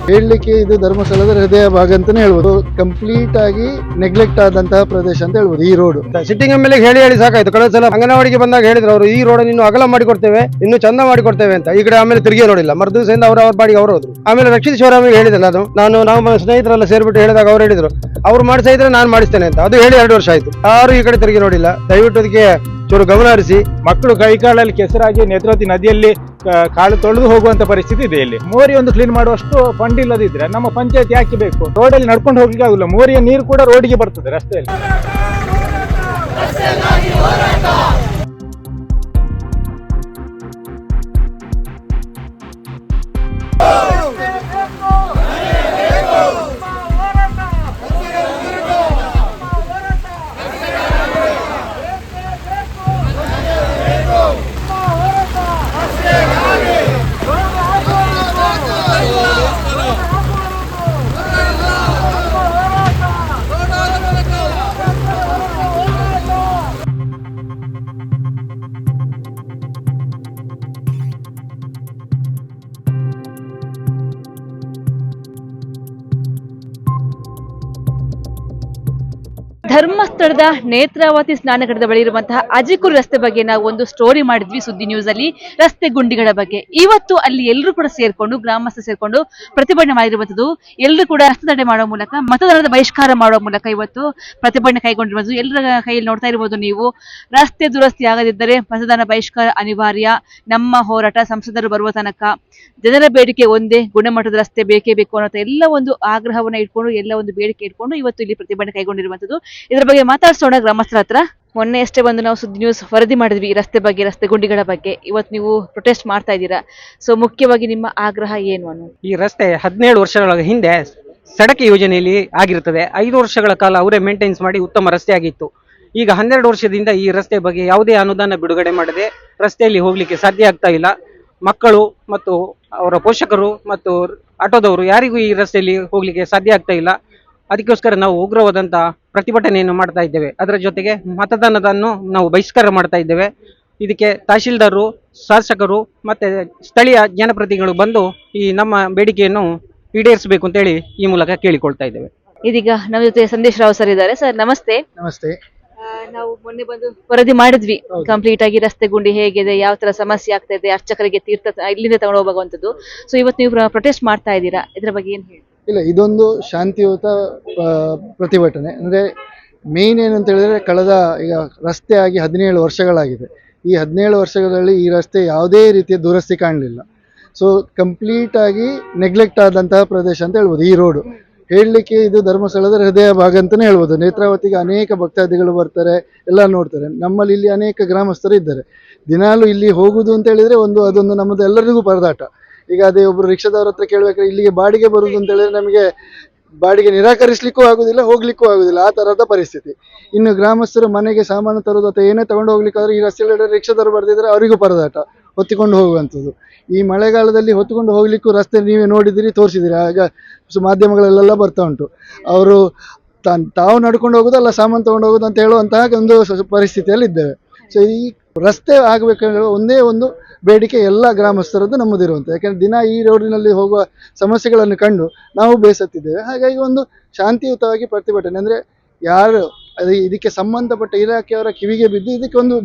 ಹೇಳಲಿಕ್ಕೆ ಇದು ಧರ್ಮಸ್ಥಳದ ಹೃದಯ ಭಾಗ ಅಂತಾನೆ ಹೇಳ್ಬೋದು. ಕಂಪ್ಲೀಟ್ ಆಗಿ ನೆಗ್ಲೆಕ್ಟ್ ಆದಂತಹ ಪ್ರದೇಶ ಅಂತ ಹೇಳ್ಬೋದು ಈ ರೋಡ್. ಸಿಟ್ಟಿಂಗ್ ಎಮ್ಮೆಲ್ಲೆ ಹೇಳಿ ಸಾಕಾಯ್ತು. ಕಳೆದ ಸಲ ಅಂಗನವಾಡಿಗೆ ಬಂದಾಗ ಹೇಳಿದ್ರು ಅವರು, ಈ ರೋಡ್ ಇನ್ನು ಅಗಲ ಮಾಡಿಕೊಡ್ತೇವೆ, ಇನ್ನು ಚಂದ ಮಾಡಿಕೊಡ್ತೇವೆ ಅಂತ. ಈ ಕಡೆ ಆಮೇಲೆ ತಿರುಗಿ ನೋಡಿಲ್ಲ. ಮರುದಿವಸದಿಂದ ಅವ್ರ ಬಾಡಿಗೆ ಅವರು ಹೋದ್ರು. ಆಮೇಲೆ ರಕ್ಷಿತ್ ಶಿವರಾಮಿಗೆ ಹೇಳಿದಲ್ಲ, ಅದು ನಾವು ಸ್ನೇಹಿತರೆಲ್ಲ ಸೇರ್ಬಿಟ್ಟು ಹೇಳಿದಾಗ ಅವ್ರು ಹೇಳಿದ್ರು, ಅವ್ರು ಮಾಡಿಸ್ತಾ ಇದ್ರೆ ನಾನು ಮಾಡಿಸ್ತೇನೆ ಅಂತ. ಅದು ಹೇಳಿ 2 ವರ್ಷ ಆಯ್ತು, ಯಾರು ಈ ಕಡೆ ತಿರುಗಿ ನೋಡಿಲ್ಲ. ದಯವಿಟ್ಟು ಅದಕ್ಕೆ ಚೂರು ಗಮನ ಹರಿಸಿ. ಮಕ್ಕಳು ಕೈಕಾಲಲ್ಲಿ ಕೆಸರಾಗಿ ನೇತ್ರಾವತಿ ನದಿಯಲ್ಲಿ ಕಾಲು ತೊಳೆದು ಹೋಗುವಂತ ಪರಿಸ್ಥಿತಿ ಇದೆ. ಇಲ್ಲಿ ಮೋರಿ ಒಂದು ಕ್ಲೀನ್ ಮಾಡುವಷ್ಟು ಫಂಡ್ ಇಲ್ಲದಿದ್ರೆ ನಮ್ಮ ಪಂಚಾಯತ್ ಯಾಕೆ ಬೇಕು? ರೋಡಲ್ಲಿ ನಡ್ಕೊಂಡು ಹೋಗ್ಲಿಕ್ಕೆ ಆಗುಲ್ಲ. ಮೋರಿಯ ನೀರು ಕೂಡ ರೋಡಿಗೆ ಬರ್ತದೆ ರಸ್ತೆಯಲ್ಲಿ. ಧರ್ಮಸ್ಥಳದ ನೇತ್ರಾವತಿ ಸ್ನಾನಘಟ್ಟದ ಬಳಿ ಇರುವಂತಹ ಅಜಿಕುರ್ ರಸ್ತೆ ಬಗ್ಗೆ ನಾವು ಒಂದು ಸ್ಟೋರಿ ಮಾಡಿದ್ವಿ ಸುದ್ದಿ ನ್ಯೂಸ್ ಅಲ್ಲಿ, ರಸ್ತೆ ಗುಂಡಿಗಳ ಬಗ್ಗೆ. ಇವತ್ತು ಅಲ್ಲಿ ಎಲ್ಲರೂ ಕೂಡ ಸೇರ್ಕೊಂಡು, ಗ್ರಾಮಸ್ಥರು ಸೇರ್ಕೊಂಡು ಪ್ರತಿಭಟನೆ ಮಾಡಿರುವಂತದ್ದು. ಎಲ್ಲರೂ ಕೂಡ ರಸ್ತೆ ತಡೆ ಮಾಡುವ ಮೂಲಕ, ಮತದಾನದ ಬಹಿಷ್ಕಾರ ಮಾಡುವ ಮೂಲಕ ಇವತ್ತು ಪ್ರತಿಭಟನೆ ಕೈಗೊಂಡಿರುವುದು. ಎಲ್ಲರ ಕೈಯಲ್ಲಿ ನೋಡ್ತಾ ಇರಬಹುದು ನೀವು. ರಸ್ತೆ ದುರಸ್ತಿ ಆಗದಿದ್ದರೆ ಮತದಾನ ಬಹಿಷ್ಕಾರ ಅನಿವಾರ್ಯ. ನಮ್ಮ ಹೋರಾಟ ಸಂಸದರು ಬರುವ ತನಕ. ಜನರ ಬೇಡಿಕೆ ಒಂದೇ, ಗುಣಮಟ್ಟದ ರಸ್ತೆ ಬೇಕೇ ಬೇಕು ಅನ್ನೋ ಎಲ್ಲ ಒಂದು ಆಗ್ರಹವನ್ನ ಇಟ್ಕೊಂಡು, ಎಲ್ಲ ಒಂದು ಬೇಡಿಕೆ ಇಟ್ಕೊಂಡು ಇವತ್ತು ಇಲ್ಲಿ ಪ್ರತಿಭಟನೆ ಕೈಗೊಂಡಿರುವಂತದ್ದು. ಇದರ ಬಗ್ಗೆ ಮಾತಾಡ್ಸೋಣ ಗ್ರಾಮಸ್ಥರ ಹತ್ರ. ಮೊನ್ನೆ ಅಷ್ಟೇ ಬಂದು ನಾವು ಸುದ್ದಿ ನ್ಯೂಸ್ ವರದಿ ಮಾಡಿದ್ವಿ ರಸ್ತೆ ಬಗ್ಗೆ, ರಸ್ತೆ ಗುಂಡಿಗಳ ಬಗ್ಗೆ. ಇವತ್ತು ನೀವು ಪ್ರೊಟೆಸ್ಟ್ ಮಾಡ್ತಾ ಇದ್ದೀರಾ. ಸೊ ಮುಖ್ಯವಾಗಿ ನಿಮ್ಮ ಆಗ್ರಹ ಏನು ಅನ್ನೋದು? ಈ ರಸ್ತೆ 17 ವರ್ಷಗಳ ಹಿಂದೆ ಸಡಕ್ ಯೋಜನೆಯಲ್ಲಿ ಆಗಿರುತ್ತದೆ. 5 ವರ್ಷಗಳ ಕಾಲ ಅವರೇ ಮೇಂಟೈನ್ಸ್ ಮಾಡಿ ಉತ್ತಮ ರಸ್ತೆ ಆಗಿತ್ತು. ಈಗ 12 ವರ್ಷದಿಂದ ಈ ರಸ್ತೆ ಬಗ್ಗೆ ಯಾವುದೇ ಅನುದಾನ ಬಿಡುಗಡೆ ಮಾಡದೆ ರಸ್ತೆಯಲ್ಲಿ ಹೋಗ್ಲಿಕ್ಕೆ ಸಾಧ್ಯ ಆಗ್ತಾ ಇಲ್ಲ. ಮಕ್ಕಳು ಮತ್ತು ಅವರ ಪೋಷಕರು ಮತ್ತು ಆಟೋದವರು ಯಾರಿಗೂ ಈ ರಸ್ತೆಯಲ್ಲಿ ಹೋಗ್ಲಿಕ್ಕೆ ಸಾಧ್ಯ ಆಗ್ತಾ ಇಲ್ಲ. ಅದಕ್ಕೋಸ್ಕರ ನಾವು ಉಗ್ರವಾದಂತಹ ಪ್ರತಿಭಟನೆಯನ್ನು ಮಾಡ್ತಾ ಇದ್ದೇವೆ. ಅದರ ಜೊತೆಗೆ ಮತದಾನವನ್ನು ನಾವು ಬಹಿಷ್ಕಾರ ಮಾಡ್ತಾ ಇದ್ದೇವೆ. ಇದಕ್ಕೆ ತಹಶೀಲ್ದಾರರು, ಶಾಸಕರು ಮತ್ತೆ ಸ್ಥಳೀಯ ಜನಪ್ರತಿನಿಧಿಗಳು ಬಂದು ಈ ನಮ್ಮ ಬೇಡಿಕೆಯನ್ನು ಈಡೇರಿಸಬೇಕು ಅಂತೇಳಿ ಈ ಮೂಲಕ ಕೇಳಿಕೊಳ್ತಾ ಇದ್ದೇವೆ. ಇದೀಗ ನಮ್ಮ ಜೊತೆ ಸಂದೇಶ್ ರಾವ್ ಸರ್ ಇದ್ದಾರೆ. ಸರ್ ನಮಸ್ತೆ. ನಮಸ್ತೆ. ನಾವು ಮೊನ್ನೆ ಬಂದು ವರದಿ ಮಾಡಿದ್ವಿ ಕಂಪ್ಲೀಟ್ ಆಗಿ ರಸ್ತೆ ಗುಂಡಿ ಹೇಗಿದೆ, ಯಾವ ತರ ಸಮಸ್ಯೆ ಆಗ್ತಾ ಇದೆ, ಅರ್ಚಕರಿಗೆ ತೀರ್ಥ ಇಲ್ಲಿಂದ ತಗೊಂಡು ಹೋಗುವಂತದ್ದು. ಸೊ ಇವತ್ತು ನೀವು ಪ್ರೊಟೆಸ್ಟ್ ಮಾಡ್ತಾ ಇದ್ದೀರಾ, ಇದ್ರ ಬಗ್ಗೆ ಏನ್ ಹೇಳಿ? ಇಲ್ಲ, ಇದೊಂದು ಶಾಂತಿಯುತ ಪ್ರತಿಭಟನೆ. ಅಂದರೆ ಮೇನ್ ಏನಂತ ಹೇಳಿದ್ರೆ, ಕಳೆದ ಈಗ ರಸ್ತೆ ಆಗಿ 17 ವರ್ಷಗಳಾಗಿದೆ. ಈ 17 ವರ್ಷಗಳಲ್ಲಿ ಈ ರಸ್ತೆ ಯಾವುದೇ ರೀತಿಯ ದುರಸ್ತಿ ಕಾಣಲಿಲ್ಲ. ಸೊ ಕಂಪ್ಲೀಟ್ ಆಗಿ ನೆಗ್ಲೆಕ್ಟ್ ಆದಂತಹ ಪ್ರದೇಶ ಅಂತ ಹೇಳ್ಬೋದು ಈ ರೋಡು. ಹೇಳಲಿಕ್ಕೆ ಇದು ಧರ್ಮಸ್ಥಳದ ಹೃದಯ ಭಾಗ ಅಂತಲೇ ಹೇಳ್ಬೋದು. ನೇತ್ರಾವತಿಗೆ ಅನೇಕ ಭಕ್ತಾದಿಗಳು ಬರ್ತಾರೆ, ಎಲ್ಲ ನೋಡ್ತಾರೆ. ನಮ್ಮಲ್ಲಿ ಇಲ್ಲಿ ಅನೇಕ ಗ್ರಾಮಸ್ಥರು ಇದ್ದಾರೆ. ದಿನಾಲು ಇಲ್ಲಿ ಹೋಗುದು ಅಂತ ಹೇಳಿದ್ರೆ ಅದೊಂದು ನಮ್ಮದು ಎಲ್ಲರಿಗೂ ಪರದಾಟ. ಈಗ ಅದೇ ಒಬ್ರು ರಿಕ್ಷಾದವ್ರ ಹತ್ರ ಕೇಳಬೇಕಾದ್ರೆ ಇಲ್ಲಿಗೆ ಬಾಡಿಗೆ ಬರುದು ಅಂತ ಹೇಳಿದ್ರೆ ನಮಗೆ ಬಾಡಿಗೆ ನಿರಾಕರಿಸಲಿಕ್ಕೂ ಆಗುದಿಲ್ಲ, ಹೋಗ್ಲಿಕ್ಕೂ ಆಗುದಿಲ್ಲ, ಆ ತರದ ಪರಿಸ್ಥಿತಿ. ಇನ್ನು ಗ್ರಾಮಸ್ಥರು ಮನೆಗೆ ಸಾಮಾನು ತರೋದು ಅಥವಾ ಏನೇ ತಗೊಂಡು ಹೋಗ್ಲಿಕ್ಕಾದ್ರೆ ಈ ರಸ್ತೆಯಲ್ಲಿ ರಿಕ್ಷಾದವರು ಬರ್ದಿದ್ರೆ ಅವರಿಗೂ ಪರದಾಟ, ಹೊತ್ತಿಕೊಂಡು ಹೋಗುವಂಥದ್ದು. ಈ ಮಳೆಗಾಲದಲ್ಲಿ ಹೊತ್ತುಕೊಂಡು ಹೋಗ್ಲಿಕ್ಕೂ ರಸ್ತೆ ನೀವೇ ನೋಡಿದಿರಿ, ತೋರಿಸಿದಿರಿ. ಆಗ ಮಾಧ್ಯಮಗಳಲ್ಲೆಲ್ಲ ಬರ್ತಾ ಉಂಟು. ಅವರು ತಾವು ನಡ್ಕೊಂಡು ಹೋಗೋದು ಅಲ್ಲ ಸಾಮಾನು ತಗೊಂಡು ಹೋಗೋದು ಅಂತ ಹೇಳುವಂತಹ ಒಂದು ಪರಿಸ್ಥಿತಿಯಲ್ಲಿ ಇದ್ದೇವೆ. ಸೊ ಈ ರಸ್ತೆ ಆಗಬೇಕಂದ್ರೆ ಒಂದೇ ಒಂದು ಬೇಡಿಕೆ ಎಲ್ಲ ಗ್ರಾಮಸ್ಥರದ್ದು ನಮ್ಮದಿರುವಂಥ. ಯಾಕೆಂದರೆ ದಿನ ಈ ರೋಡಿನಲ್ಲಿ ಹೋಗುವ ಸಮಸ್ಯೆಗಳನ್ನು ಕಂಡು ನಾವು ಬೇಸತ್ತಿದ್ದೇವೆ. ಹಾಗಾಗಿ ಒಂದು ಶಾಂತಿಯುತವಾಗಿ ಪ್ರತಿಭಟನೆ, ಅಂದರೆ ಯಾರು ಇದಕ್ಕೆ ಸಂಬಂಧಪಟ್ಟ ಇಲಾಖೆಯವರ ಕಿವಿಗೆ ಬಿದ್ದು ಇದಕ್ಕೆ ಒಂದು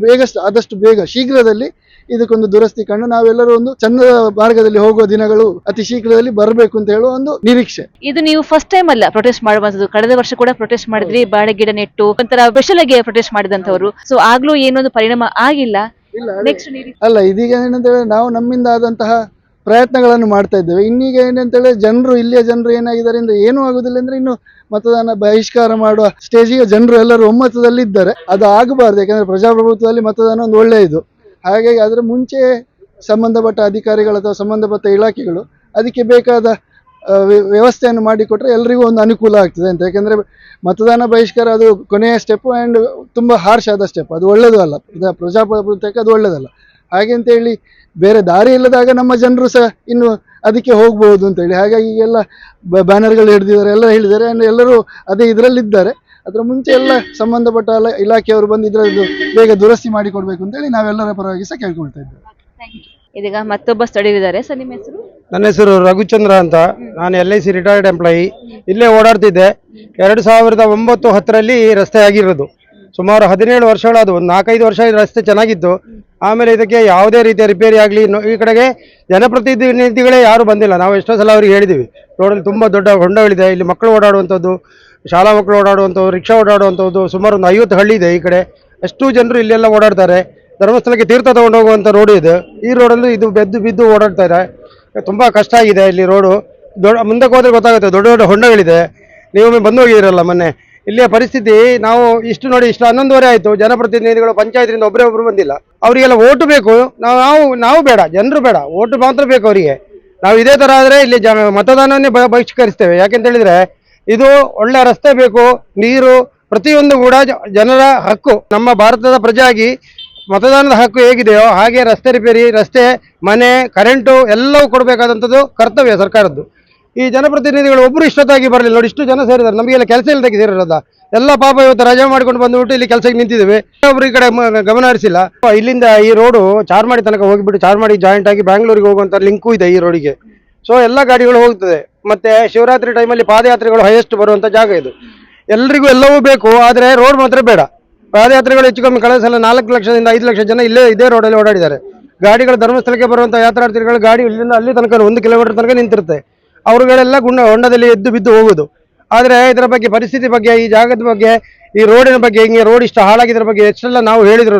ಆದಷ್ಟು ಬೇಗ ಶೀಘ್ರದಲ್ಲಿ ಇದಕ್ಕೊಂದು ದುರಸ್ತಿ ಕಂಡು ನಾವೆಲ್ಲರೂ ಒಂದು ಚಂದದ ಮಾರ್ಗದಲ್ಲಿ ಹೋಗುವ ದಿನಗಳು ಅತಿ ಶೀಘ್ರದಲ್ಲಿ ಬರಬೇಕು ಅಂತ ಹೇಳುವ ಒಂದು ನಿರೀಕ್ಷೆ. ಇದು ನೀವು ಫಸ್ಟ್ ಟೈಮ್ ಅಲ್ಲ ಪ್ರೊಟೆಸ್ಟ್ ಮಾಡುವಂತದ್ದು. ಕಳೆದ ವರ್ಷ ಕೂಡ ಪ್ರೊಟೆಸ್ಟ್ ಮಾಡಿದ್ರಿ, ಬಾಳೆ ಗಿಡ ನೆಟ್ಟು ಒಂಥರ ಸ್ಪೆಷಲ್ ಆಗಿ ಪ್ರೊಟೆಸ್ಟ್ ಮಾಡಿದಂತವ್ರು. ಸೊ ಆಗ್ಲೂ ಏನೊಂದು ಪರಿಣಾಮ ಆಗಿಲ್ಲ. ಅಲ್ಲ, ಇದೀಗ ಏನಂತ ಹೇಳಿದ್ರೆ ನಾವು ನಮ್ಮಿಂದ ಆದಂತಹ ಪ್ರಯತ್ನಗಳನ್ನು ಮಾಡ್ತಾ ಇದ್ದೇವೆ. ಇನ್ನೀಗ ಏನಂತ ಹೇಳಿದ್ರೆ ಇಲ್ಲಿಯ ಜನರು ಏನಾಗಿದ್ದಾರೆ ಅಂದ್ರೆ ಏನೂ ಆಗುದಿಲ್ಲ ಅಂದ್ರೆ ಇನ್ನು ಮತದಾನ ಬಹಿಷ್ಕಾರ ಮಾಡುವ ಸ್ಟೇಜಿಗೆ ಜನರು ಎಲ್ಲರೂ ಒಮ್ಮತದಲ್ಲಿ ಇದ್ದಾರೆ. ಅದು ಆಗಬಾರ್ದು. ಯಾಕಂದ್ರೆ ಪ್ರಜಾಪ್ರಭುತ್ವದಲ್ಲಿ ಮತದಾನ ಒಂದು ಒಳ್ಳೆಯದು. ಹಾಗಾಗಿ ಅದರ ಮುಂಚೆ ಸಂಬಂಧಪಟ್ಟ ಅಧಿಕಾರಿಗಳು ಅಥವಾ ಸಂಬಂಧಪಟ್ಟ ಇಲಾಖೆಗಳು ಅದಕ್ಕೆ ಬೇಕಾದ ವ್ಯವಸ್ಥೆಯನ್ನು ಮಾಡಿಕೊಟ್ರೆ ಎಲ್ರಿಗೂ ಒಂದು ಅನುಕೂಲ ಆಗ್ತದೆ ಅಂತ. ಯಾಕಂದರೆ ಮತದಾನ ಬಹಿಷ್ಕಾರ ಅದು ಕೊನೆಯ ಸ್ಟೆಪ್ ಆ್ಯಂಡ್ ತುಂಬ ಹಾರ್ಶ್ ಆದ ಸ್ಟೆಪ್. ಅದು ಒಳ್ಳೆಯದು ಅಲ್ಲ, ಪ್ರಜಾಪ್ರಭುತ್ವಕ್ಕೆ ಅದು ಒಳ್ಳೆಯದಲ್ಲ. ಹಾಗೆ ಅಂತೇಳಿ ಬೇರೆ ದಾರಿ ಇಲ್ಲದಾಗ ನಮ್ಮ ಜನರು ಸಹ ಇನ್ನು ಅದಕ್ಕೆ ಹೋಗ್ಬೋದು ಅಂತೇಳಿ ಹಾಗಾಗಿ ಈಗೆಲ್ಲ ಬ್ಯಾನರ್ಗಳು ಹಿಡಿದಿದ್ದಾರೆ, ಎಲ್ಲ ಹೇಳಿದ್ದಾರೆ. ಎಲ್ಲರೂ ಅದೇ ಇದರಲ್ಲಿದ್ದಾರೆ. ಅದರ ಮುಂಚೆ ಎಲ್ಲ ಸಂಬಂಧಪಟ್ಟ ಇಲಾಖೆಯವರು ಬಂದು ಇದರದ್ದು ಬೇಗ ದುರಸ್ತಿ ಮಾಡಿಕೊಡ್ಬೇಕು ಅಂತೇಳಿ ನಾವೆಲ್ಲರ ಪರವಾಗಿ ಸಹ ಕೇಳ್ಕೊಳ್ತಾ ಇದ್ದೇವೆ. ಇದೀಗ ಮತ್ತೊಬ್ಬ ಸ್ಥಳೀಯರಿದ್ದಾರೆ. ಸರ್, ನಿಮ್ಮ ಹೆಸರು? ನನ್ನ ಹೆಸರು ರಘುಚಂದ್ರ ಅಂತ. ನಾನು LIC ರಿಟೈರ್ಡ್ ಎಂಪ್ಲಾಯಿ. ಇಲ್ಲೇ ಓಡಾಡ್ತಿದ್ದೆ. 2009-10ರಲ್ಲಿ ರಸ್ತೆ ಆಗಿರೋದು. ಸುಮಾರು 17 ವರ್ಷಗಳಾದವು. ಒಂದು 4-5 ವರ್ಷ ಈ ರಸ್ತೆ ಚೆನ್ನಾಗಿತ್ತು. ಆಮೇಲೆ ಇದಕ್ಕೆ ಯಾವುದೇ ರೀತಿಯ ರಿಪೇರಿ ಆಗಲಿ, ಈ ಕಡೆಗೆ ಜನಪ್ರತಿನಿಧಿಗಳೇ ಯಾರು ಬಂದಿಲ್ಲ. ನಾವು ಎಷ್ಟೋ ಸಲ ಅವ್ರಿಗೆ ಹೇಳಿದ್ದೀವಿ. ರೋಡಲ್ಲಿ ತುಂಬ ದೊಡ್ಡ ಹೊಂಡಗಳಿದೆ, ಇಲ್ಲಿ ಮಕ್ಕಳು ಓಡಾಡುವಂಥದ್ದು, ಶಾಲಾ ಮಕ್ಕಳು ಓಡಾಡುವಂಥದ್ದು, ರಿಕ್ಷಾ ಓಡಾಡುವಂಥದ್ದು, ಸುಮಾರು ಒಂದು 50 ಹಳ್ಳಿ ಇದೆ ಈ ಕಡೆ. ಅಷ್ಟು ಜನರು ಇಲ್ಲೆಲ್ಲ ಓಡಾಡ್ತಾರೆ. ಧರ್ಮಸ್ಥಳಕ್ಕೆ ತೀರ್ಥ ತಗೊಂಡು ಹೋಗುವಂಥ ರೋಡು ಇದೆ. ಈ ರೋಡಲ್ಲಿ ಇದು ಬಿದ್ದು ಓಡಾಡ್ತಾರೆ. ತುಂಬ ಕಷ್ಟ ಆಗಿದೆ ಇಲ್ಲಿ ರೋಡು. ಮುಂದಕ್ಕೆ ಹೋದ್ರೆ ಗೊತ್ತಾಗುತ್ತೆ, ದೊಡ್ಡ ದೊಡ್ಡ ಹೊಂಡಗಳಿದೆ. ನೀವೊಮ್ಮೆ ಬಂದು ಹೋಗಿರಲ್ಲ ಮೊನ್ನೆ. ಇಲ್ಲಿಯ ಪರಿಸ್ಥಿತಿ ನಾವು ಇಷ್ಟು 11:30 ಆಯಿತು. ಜನಪ್ರತಿನಿಧಿಗಳು ಪಂಚಾಯತ್ರಿಂದ ಒಬ್ಬರು ಬಂದಿಲ್ಲ. ಅವರಿಗೆಲ್ಲ ಓಟು ಬೇಕು. ನಾವು ಬೇಡ, ಜನರು ಬೇಡ, ಓಟು ಮಾತ್ರ ಬೇಕು ಅವರಿಗೆ. ನಾವು ಇದೇ ಥರ ಆದರೆ ಇಲ್ಲಿ ಮತದಾನವನ್ನೇ ಬಹಿಷ್ಕರಿಸ್ತೇವೆ. ಯಾಕೆಂತ ಹೇಳಿದರೆ ಇದು ಒಳ್ಳೆ ರಸ್ತೆ ಬೇಕು, ನೀರು, ಪ್ರತಿಯೊಂದು ಕೂಡ ಜನರ ಹಕ್ಕು. ನಮ್ಮ ಭಾರತದ ಪ್ರಜೆಯಾಗಿ ಮತದಾನದ ಹಕ್ಕು ಹೇಗಿದೆಯೋ ಹಾಗೆ ರಸ್ತೆ ರಿಪೇರಿ, ರಸ್ತೆ, ಮನೆ, ಕರೆಂಟು ಎಲ್ಲವೂ ಕೊಡಬೇಕಾದಂಥದ್ದು ಕರ್ತವ್ಯ ಸರ್ಕಾರದ್ದು. ಈ ಜನಪ್ರತಿನಿಧಿಗಳು ಒಬ್ಬರು ಇಷ್ಟೊತ್ತಾಗಿ ಬರಲಿಲ್ಲ. ನೋಡಿ, ಇಷ್ಟು ಜನ ಸೇರಿದ್ದಾರೆ. ನಮಗೆಲ್ಲ ಕೆಲಸ ಇಲ್ಲದಕ್ಕೆ ಸೇರಿರೋದ ಎಲ್ಲ. ಪಾಪ ಇವತ್ತು ರಜೆ ಮಾಡ್ಕೊಂಡು ಬಂದುಬಿಟ್ಟು ಇಲ್ಲಿ ಕೆಲಸಕ್ಕೆ ನಿಂತಿದ್ದೇವೆ. ಒಬ್ರು ಈ ಕಡೆ ಗಮನ ಹರಿಸಿಲ್ಲ. ಇಲ್ಲಿಂದ ಈ ರೋಡು ಚಾರ್ಮಾಡಿ ತನಕ ಹೋಗಿಬಿಟ್ಟು ಚಾರ್ಮಾಡಿ ಜಾಯಿಂಟ್ ಆಗಿ ಬ್ಯಾಂಗ್ಳೂರಿಗೆ ಹೋಗುವಂಥ ಲಿಂಕು ಇದೆ ಈ ರೋಡಿಗೆ. ಸೊ ಎಲ್ಲ ಗಾಡಿಗಳು ಹೋಗ್ತದೆ. ಮತ್ತೆ ಶಿವರಾತ್ರಿ ಟೈಮಲ್ಲಿ ಪಾದಯಾತ್ರೆಗಳು ಹೈಯೆಸ್ಟ್ ಬರುವಂಥ ಜಾಗ ಇದು. ಎಲ್ರಿಗೂ ಎಲ್ಲವೂ ಬೇಕು, ಆದರೆ ರೋಡ್ ಮಾತ್ರ ಬೇಡ. ಪಾದಯಾತ್ರೆಗಳು ಹೆಚ್ಚು ಕಮ್ಮಿ ಕಳೆದ ಸಲ 4 ಲಕ್ಷದಿಂದ 5 ಲಕ್ಷ ಜನ ಇದೇ ರೋಡಲ್ಲಿ ಓಡಾಡಿದ್ದಾರೆ. ಗಾಡಿಗಳು ಧರ್ಮಸ್ಥಳಕ್ಕೆ ಬರುವಂಥ ಯಾತ್ರಾರ್ಥಿಗಳು ಗಾಡಿ ಇಲ್ಲಿಂದ ಅಲ್ಲಿ ತನಕ 1 ಕಿಲೋಮೀಟರ್ ತನಕ ನಿಂತಿರುತ್ತೆ. ಅವರುಗಳೆಲ್ಲ ಹೊಂಡದಲ್ಲಿ ಎದ್ದು ಬಿದ್ದು ಹೋಗುದು. ಆದರೆ ಇದರ ಬಗ್ಗೆ, ಪರಿಸ್ಥಿತಿ ಬಗ್ಗೆ, ಈ ಜಾಗದ ಬಗ್ಗೆ, ಈ ರೋಡಿನ ಬಗ್ಗೆ, ಹಿಂಗೆ ರೋಡ್ ಇಷ್ಟ ಹಾಳಾಗಿದ್ರ ಬಗ್ಗೆ ಎಷ್ಟೆಲ್ಲ ನಾವು ಹೇಳಿದ್ರು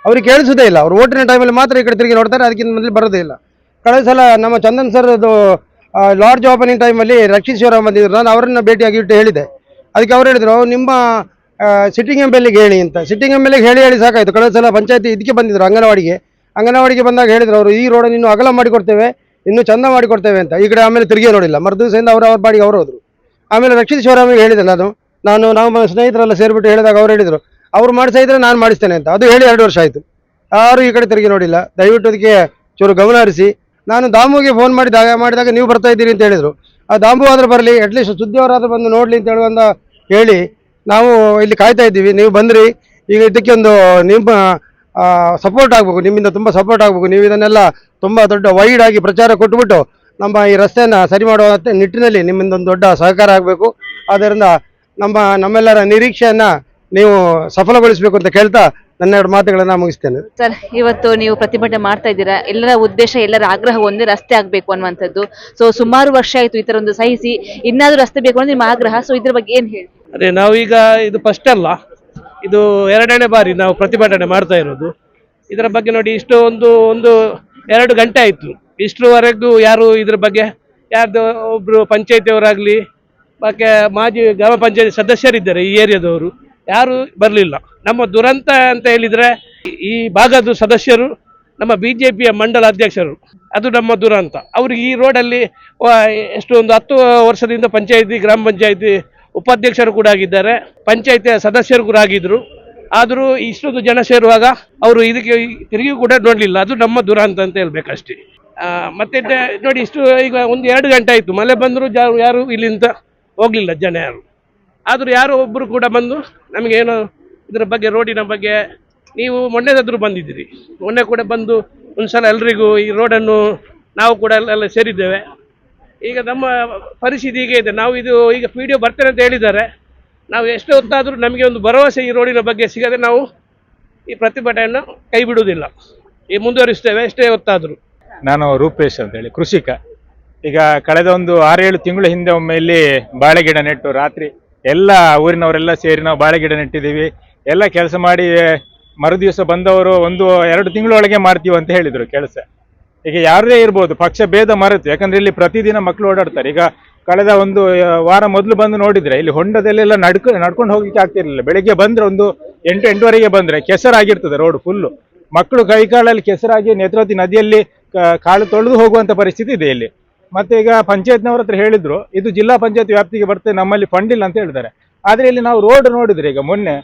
ಅವ್ರಿಗೆ ಕೇಳಿಸೋದೇ ಇಲ್ಲ. ಅವ್ರು ಓಟಿನ ಟೈಮಲ್ಲಿ ಮಾತ್ರ ಈ ಕಡೆ ತಿರುಗಿ ನೋಡ್ತಾರೆ, ಅದಕ್ಕಿಂತ ಮೊದಲು ಬರೋದೇ ಇಲ್ಲ. ಕಳೆದ ಸಲ ನಮ್ಮ ಚಂದನ್ ಸರ್ ಅದು ಲಾಡ್ಜ್ ಓಪನಿಂಗ್ ಟೈಮಲ್ಲಿ ರಕ್ಷಿತ್ ಶಿವರಾಮ್ ಬಂದಿದ್ರು. ನಾನು ಅವರನ್ನು ಭೇಟಿಯಾಗಿ ಇಟ್ಟು ಹೇಳಿದೆ. ಅದಕ್ಕೆ ಅವ್ರು ಹೇಳಿದ್ರು, ನಿಮ್ಮ ಸಿಟ್ಟಿಂಗ್ MLAಗೆ ಹೇಳಿ ಅಂತ. ಸಿಟ್ಟಿಂಗ್ MLAಗೆ ಹೇಳಿ ಸಾಕಾಯಿತು. ಕಳೆದ ಸಲ ಪಂಚಾಯತಿ ಇದಕ್ಕೆ ಬಂದಿದ್ರು, ಅಂಗನವಾಡಿಗೆ ಬಂದಾಗ ಹೇಳಿದ್ರು ಅವರು, ಈ ರೋಡನ್ನು ಇನ್ನೂ ಅಗಲ ಮಾಡಿಕೊಡ್ತೇವೆ, ಇನ್ನೂ ಚಂದ ಮಾಡಿಕೊಡ್ತೇವೆ ಅಂತ. ಈ ಕಡೆ ಆಮೇಲೆ ತಿರುಗಿ ನೋಡಿಲ್ಲ. ಮರುದಿವಸದಿಂದ ಅವ್ರ ಬಾಡಿಗೆ ಅವರು ಹೋದ್ರು. ಆಮೇಲೆ ರಕ್ಷಿತ್ ಶಿವರಾಮಿಗೆ ಹೇಳಿದಲ್ಲ, ನಾವು ಸ್ನೇಹಿತರೆಲ್ಲ ಸೇರಿಬಿಟ್ಟು ಹೇಳಿದಾಗ ಅವ್ರು ಹೇಳಿದರು, ಅವ್ರು ಮಾಡಿಸ್ತಾ ಇದ್ರೆ ನಾನು ಮಾಡಿಸ್ತೇನೆ ಅಂತ. ಅದು ಹೇಳಿ 2 ವರ್ಷ ಆಯಿತು. ಯಾರು ಈ ಕಡೆ ತಿರುಗಿ ನೋಡಿಲ್ಲ. ದಯವಿಟ್ಟು ಅದಕ್ಕೆ ಚೂರು ಗಮನ ಹರಿಸಿ. ನಾನು ದಾಮುಗೆ ಫೋನ್ ಮಾಡಿದಾಗ ನೀವು ಬರ್ತಾ ಇದ್ದೀರಿ ಅಂತ ಹೇಳಿದರು. ಆ ದಾಮು ಆದರೂ ಬರಲಿ, ಅಟ್ಲೀಸ್ಟ್ ಸುದ್ದಿಯವರಾದರೂ ಬಂದು ನೋಡಲಿ ಅಂತ ಹೇಳುವಂತ ಹೇಳಿ ನಾವು ಇಲ್ಲಿ ಕಾಯ್ತಾ ಇದ್ದೀವಿ. ನೀವು ಬಂದ್ರಿ. ಈಗ ಇದಕ್ಕೆ ಒಂದು ನಿಮ್ಮ ಸಪೋರ್ಟ್ ಆಗಬೇಕು, ನಿಮ್ಮಿಂದ ತುಂಬ ಸಪೋರ್ಟ್ ಆಗಬೇಕು. ನೀವು ಇದನ್ನೆಲ್ಲ ತುಂಬ ದೊಡ್ಡ ವೈಡ್ ಆಗಿ ಪ್ರಚಾರ ಕೊಟ್ಟುಬಿಟ್ಟು ನಮ್ಮ ಈ ರಸ್ತೆಯನ್ನು ಸರಿ ಮಾಡುವ ನಿಟ್ಟಿನಲ್ಲಿ ನಿಮ್ಮಿಂದ ಒಂದು ದೊಡ್ಡ ಸಹಕಾರ ಆಗಬೇಕು. ಆದ್ದರಿಂದ ನಮ್ಮೆಲ್ಲರ ನಿರೀಕ್ಷೆಯನ್ನು ನೀವು ಸಫಲಗೊಳಿಸಬೇಕು ಅಂತ ಕೇಳ್ತಾ ನನ್ನ 2 ಮಾತುಗಳನ್ನ ಮುಗಿಸ್ತೇನೆ. ಸರ್, ಇವತ್ತು ನೀವು ಪ್ರತಿಭಟನೆ ಮಾಡ್ತಾ ಇದ್ದೀರಾ. ಎಲ್ಲರ ಉದ್ದೇಶ, ಎಲ್ಲರ ಆಗ್ರಹ ಒಂದೇ, ರಸ್ತೆ ಆಗ್ಬೇಕು ಅನ್ನುವಂಥದ್ದು. ಸೊ ಸುಮಾರು ವರ್ಷ ಆಯ್ತು ಈ ತರ ಒಂದು ಸಹಿಸಿ, ಇನ್ನಾದ್ರೂ ರಸ್ತೆ ಬೇಕು ಅಂದ್ರೆ ನಿಮ್ಮ ಆಗ್ರಹ. ಸೊ ಇದ್ರ ಬಗ್ಗೆ ಏನ್ ಹೇಳಿ? ಅದೇ, ನಾವೀಗ ಇದು ಫಸ್ಟ್ ಅಲ್ಲ, ಇದು 2ನೇ ಬಾರಿ ನಾವು ಪ್ರತಿಭಟನೆ ಮಾಡ್ತಾ ಇರೋದು. ಇದರ ಬಗ್ಗೆ ನೋಡಿ, ಇಷ್ಟು ಒಂದು 2 ಗಂಟೆ ಆಯಿತು. ಇಷ್ಟರವರೆಗೂ ಯಾರು ಇದ್ರ ಬಗ್ಗೆ, ಯಾರ್ದು ಒಬ್ರು ಪಂಚಾಯತಿಯವರಾಗಲಿ, ಮತ್ತೆ ಮಾಜಿ ಗ್ರಾಮ ಪಂಚಾಯತಿ ಸದಸ್ಯರಿದ್ದಾರೆ ಈ ಏರಿಯಾದವರು, ಯಾರು ಬರಲಿಲ್ಲ. ನಮ್ಮ ದುರಂತ ಅಂತ ಹೇಳಿದರೆ ಈ ಭಾಗದ ಸದಸ್ಯರು, ನಮ್ಮ BJPಯ ಮಂಡಲ ಅಧ್ಯಕ್ಷರು, ಅದು ನಮ್ಮ ದುರಂತ. ಅವ್ರಿಗೆ ಈ ರೋಡಲ್ಲಿ ಎಷ್ಟು ಒಂದು 10 ವರ್ಷದಿಂದ ಪಂಚಾಯತಿ, ಗ್ರಾಮ ಪಂಚಾಯತಿ ಉಪಾಧ್ಯಕ್ಷರು ಕೂಡ ಆಗಿದ್ದಾರೆ, ಪಂಚಾಯತಿಯ ಸದಸ್ಯರು ಕೂಡ ಆಗಿದ್ರು. ಆದರೂ ಇಷ್ಟೊಂದು ಜನ ಸೇರುವಾಗ ಅವರು ಇದಕ್ಕೆ ತಿರುಗಿ ಕೂಡ ನೋಡಲಿಲ್ಲ. ಅದು ನಮ್ಮ ದುರಂತ ಅಂತ ಹೇಳ್ಬೇಕಷ್ಟೇ. ಮತ್ತೆ ನೋಡಿ, ಇಷ್ಟು ಈಗ 1-2 ಗಂಟೆ ಆಯಿತು. ಮಳೆ ಬಂದರೂ ಯಾರು ಇಲ್ಲಿಂದ ಹೋಗಲಿಲ್ಲ ಜನ ಯಾರು. ಆದರೂ ಯಾರೋ ಒಬ್ಬರು ಕೂಡ ಬಂದು ನಮಗೇನು ಇದರ ಬಗ್ಗೆ, ರೋಡಿನ ಬಗ್ಗೆ, ನೀವು ಮೊನ್ನೆದಾದರೂ ಬಂದಿದ್ದೀರಿ, ಮೊನ್ನೆ ಕೂಡ ಬಂದು ಒಂದು ಸಲ ಎಲ್ರಿಗೂ ಈ ರೋಡನ್ನು ನಾವು ಕೂಡ ಎಲ್ಲ ಸೇರಿದ್ದೇವೆ. ಈಗ ನಮ್ಮ ಪರಿಸ್ಥಿತಿ ಹೀಗೆ ಇದೆ. ನಾವು ಇದು ಈಗ PDO ಬರ್ತೇನೆ ಅಂತ ಹೇಳಿದ್ದಾರೆ. ನಾವು ಎಷ್ಟೇ ಹೊತ್ತಾದರೂ ನಮಗೆ ಒಂದು ಭರವಸೆ ಈ ರೋಡಿನ ಬಗ್ಗೆ ಸಿಗದೆ ನಾವು ಈ ಪ್ರತಿಭಟನೆಯನ್ನು ಕೈ ಬಿಡುವುದಿಲ್ಲ, ಈ ಮುಂದುವರಿಸ್ತೇವೆ ಎಷ್ಟೇ ಹೊತ್ತಾದರೂ. ನಾನು ರೂಪೇಶ್ ಅಂತೇಳಿ ಕೃಷಿಕ. ಈಗ ಕಳೆದ ಒಂದು 6-7 ತಿಂಗಳ ಹಿಂದೆ ಒಮ್ಮೆ ಇಲ್ಲಿ ಬಾಳೆಗಿಡ ನೆಟ್ಟು ರಾತ್ರಿ ಎಲ್ಲ ಊರಿನವರೆಲ್ಲ ಸೇರಿ ನಾವು ಬಾಳೆಗಿಡ ನೆಟ್ಟಿದ್ದೀವಿ. ಎಲ್ಲ ಕೆಲಸ ಮಾಡಿ ಮರುದಿವಸ ಬಂದವರು 1-2 ತಿಂಗಳೊಳಗೆ ಮಾಡ್ತೀವಿ ಅಂತ ಹೇಳಿದರು ಕೆಲಸ. ಈಗ ಯಾರದೇ ಇರ್ಬೋದು, ಪಕ್ಷ ಭೇದ ಮರೆತು, ಯಾಕಂದ್ರೆ ಇಲ್ಲಿ ಪ್ರತಿದಿನ ಮಕ್ಕಳು ಓಡಾಡ್ತಾರೆ. ಈಗ ಕಳೆದ 1 ವಾರ ಮೊದಲು ಬಂದು ನೋಡಿದ್ರೆ ಇಲ್ಲಿ ಹೊಂಡದಲ್ಲೆಲ್ಲ ನಡ್ಕೊಂಡು ಹೋಗ್ಲಿಕ್ಕೆ ಆಗ್ತಿರ್ಲಿಲ್ಲ. ಬೆಳಿಗ್ಗೆ ಬಂದ್ರೆ ಒಂದು 8-8:30ಗೆ ಬಂದ್ರೆ ಕೆಸರಾಗಿರ್ತದೆ ರೋಡ್ ಫುಲ್ಲು. ಮಕ್ಕಳು ಕೈಕಾಲಲ್ಲಿ ಕೆಸರಾಗಿ ನೇತ್ರಾವತಿ ನದಿಯಲ್ಲಿ ಕಾಲು ತೊಳೆದು ಹೋಗುವಂತ ಪರಿಸ್ಥಿತಿ ಇದೆ ಇಲ್ಲಿ. ಮತ್ತೆ ಈಗ ಪಂಚಾಯತ್ನವ್ರ ಹತ್ರ ಹೇಳಿದ್ರು, ಇದು ಜಿಲ್ಲಾ ಪಂಚಾಯತ್ ವ್ಯಾಪ್ತಿಗೆ ಬರ್ತದೆ, ನಮ್ಮಲ್ಲಿ ಫಂಡ್ ಇಲ್ಲ ಅಂತ ಹೇಳಿದ್ದಾರೆ. ಆದ್ರೆ ಇಲ್ಲಿ ನಾವು ರೋಡ್ ನೋಡಿದ್ರೆ, ಈಗ ಮೊನ್ನೆ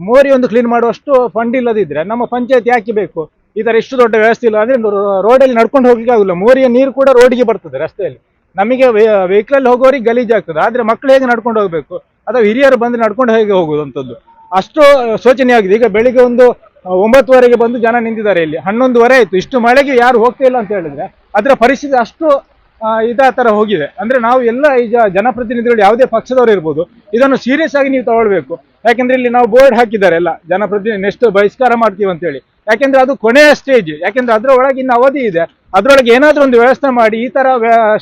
ಮೋರಿ ಒಂದು ಕ್ಲೀನ್ ಮಾಡುವಷ್ಟು ಫಂಡ್ ಇಲ್ಲದಿದ್ರೆ ನಮ್ಮ ಪಂಚಾಯತ್ ಯಾಕೆ ಬೇಕು? ಈ ತರ ಇಷ್ಟು ದೊಡ್ಡ ವ್ಯವಸ್ಥೆ ಇಲ್ಲ ಅಂದ್ರೆ ರೋಡಲ್ಲಿ ನಡ್ಕೊಂಡು ಹೋಗ್ಲಿಕ್ಕೆ ಆಗುಲ್ಲ. ಮೋರಿಯ ನೀರು ಕೂಡ ರೋಡಿಗೆ ಬರ್ತದೆ ರಸ್ತೆಯಲ್ಲಿ. ನಮಗೆ ವೆಹಿಕಲ್ ಹೋಗೋರಿಗೆ ಗಲೀಜಾಗ್ತದೆ. ಆದ್ರೆ ಮಕ್ಕಳು ಹೇಗೆ ನಡ್ಕೊಂಡು ಹೋಗ್ಬೇಕು, ಅಥವಾ ಹಿರಿಯರು ಬಂದು ನಡ್ಕೊಂಡು ಹೇಗೆ ಹೋಗುವಂಥದ್ದು, ಅಷ್ಟು ಶೋಚನೀಯ ಆಗಿದೆ. ಈಗ ಬೆಳಿಗ್ಗೆ 9:00ವರೆಗೆ ಬಂದು ಜನ ನಿಂತಿದ್ದಾರೆ ಇಲ್ಲಿ, 11:30 ಆಯ್ತು. ಇಷ್ಟು ಮಳೆಗೆ ಯಾರು ಹೋಗ್ತಾ ಇಲ್ಲ ಅಂತ ಹೇಳಿದ್ರೆ ಅದರ ಪರಿಸ್ಥಿತಿ ಅಷ್ಟು ಇದೇ ತರ ಹೋಗಿದೆ. ಅಂದ್ರೆ ನಾವು ಎಲ್ಲ ಈಗ ಜನಪ್ರತಿನಿಧಿಗಳು ಯಾವುದೇ ಪಕ್ಷದವರು ಇರ್ಬೋದು, ಇದನ್ನು ಸೀರಿಯಸ್ ಆಗಿ ನೀವು ತಗೊಳ್ಬೇಕು. ಯಾಕೆಂದ್ರೆ ಇಲ್ಲಿ ನಾವು ಬೋರ್ಡ್ ಹಾಕಿದ್ದಾರೆ ಎಲ್ಲ ಜನಪ್ರತಿನಿಧಿ ನೆಕ್ಸ್ಟ್ ಬಹಿಷ್ಕಾರ ಮಾಡ್ತೀವಿ ಅಂತ ಹೇಳಿ. ಯಾಕೆಂದ್ರೆ ಅದು ಕೊನೆಯ ಸ್ಟೇಜ್. ಯಾಕೆಂದ್ರೆ ಅದರೊಳಗೆ ಇನ್ನು ಅವಧಿ ಇದೆ, ಅದರೊಳಗೆ ಏನಾದ್ರೂ ಒಂದು ವ್ಯವಸ್ಥೆ ಮಾಡಿ ಈ ತರ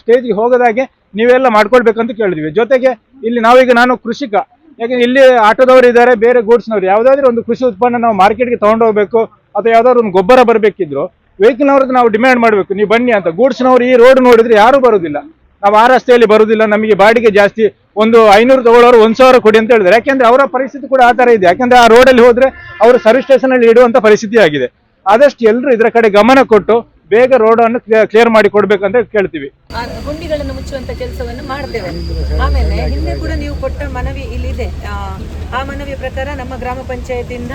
ಸ್ಟೇಜ್ಗೆ ಹೋಗದಾಗೆ ನೀವೆಲ್ಲ ಮಾಡ್ಕೊಳ್ಬೇಕಂತ ಕೇಳಿದ್ವಿ. ಜೊತೆಗೆ ಇಲ್ಲಿ ನಾನು ಕೃಷಿಕ, ಯಾಕೆಂದ್ರೆ ಇಲ್ಲಿ ಆಟೋದವರು ಇದ್ದಾರೆ, ಬೇರೆ ಗೂಡ್ಸ್ನವರು, ಯಾವ್ದಾದ್ರು ಒಂದು ಕೃಷಿ ಉತ್ಪನ್ನ ನಾವು ಮಾರ್ಕೆಟ್ಗೆ ತಗೊಂಡು ಹೋಗ್ಬೇಕು ಅಥವಾ ಯಾವ್ದಾದ್ರು ಒಂದು ಗೊಬ್ಬರ ಬರಬೇಕಿದ್ರು ವೆಹಿಕಲ್ನವ್ರದ್ದು ನಾವು ಡಿಮ್ಯಾಂಡ್ ಮಾಡಬೇಕು, ನೀವು ಬನ್ನಿ ಅಂತ. ಗೂಡ್ಸ್ನವರು ಈ ರೋಡ್ ನೋಡಿದ್ರೆ ಯಾರು ಬರುದಿಲ್ಲ, ನಾವು ಆ ರಸ್ತೆಯಲ್ಲಿ ಬರುದಿಲ್ಲ, ನಮಗೆ ಬಾಡಿಗೆ ಜಾಸ್ತಿ, ಒಂದು 500 ತಗೊಳ್ಳೋರು 1000 ಕೊಡಿ ಅಂತ ಹೇಳಿದ್ರೆ. ಯಾಕೆಂದ್ರೆ ಅವರ ಪರಿಸ್ಥಿತಿ ಕೂಡ ಆ ತರ ಇದೆ. ಯಾಕೆಂದ್ರೆ ಆ ರೋಡಲ್ಲಿ ಹೋದ್ರೆ ಅವರು ಸರ್ವಿಸ್ ಸ್ಟೇಷನ್ ಅಲ್ಲಿ ಇಡುವಂತ ಪರಿಸ್ಥಿತಿ ಆಗಿದೆ. ಆದಷ್ಟು ಎಲ್ಲರೂ ಇದರ ಕಡೆ ಗಮನ ಕೊಟ್ಟು ಬೇಗ ರೋಡ್ ಅನ್ನು ಕ್ಲಿಯರ್ ಮಾಡಿ ಕೊಡ್ಬೇಕಂತ ಕೇಳ್ತೀವಿ. ಗುಂಡಿಗಳನ್ನು ಮುಚ್ಚುವಂತ ಕೆಲಸವನ್ನು ಮಾಡ್ತೇವೆ. ಆಮೇಲೆ ಹಿಂದೆ ಕೂಡ ನೀವು ಕೊಟ್ಟ ಮನವಿ ಇಲ್ಲಿದೆ. ಆ ಮನವಿಯ ಪ್ರಕಾರ ನಮ್ಮ ಗ್ರಾಮ ಪಂಚಾಯತಿಯಿಂದ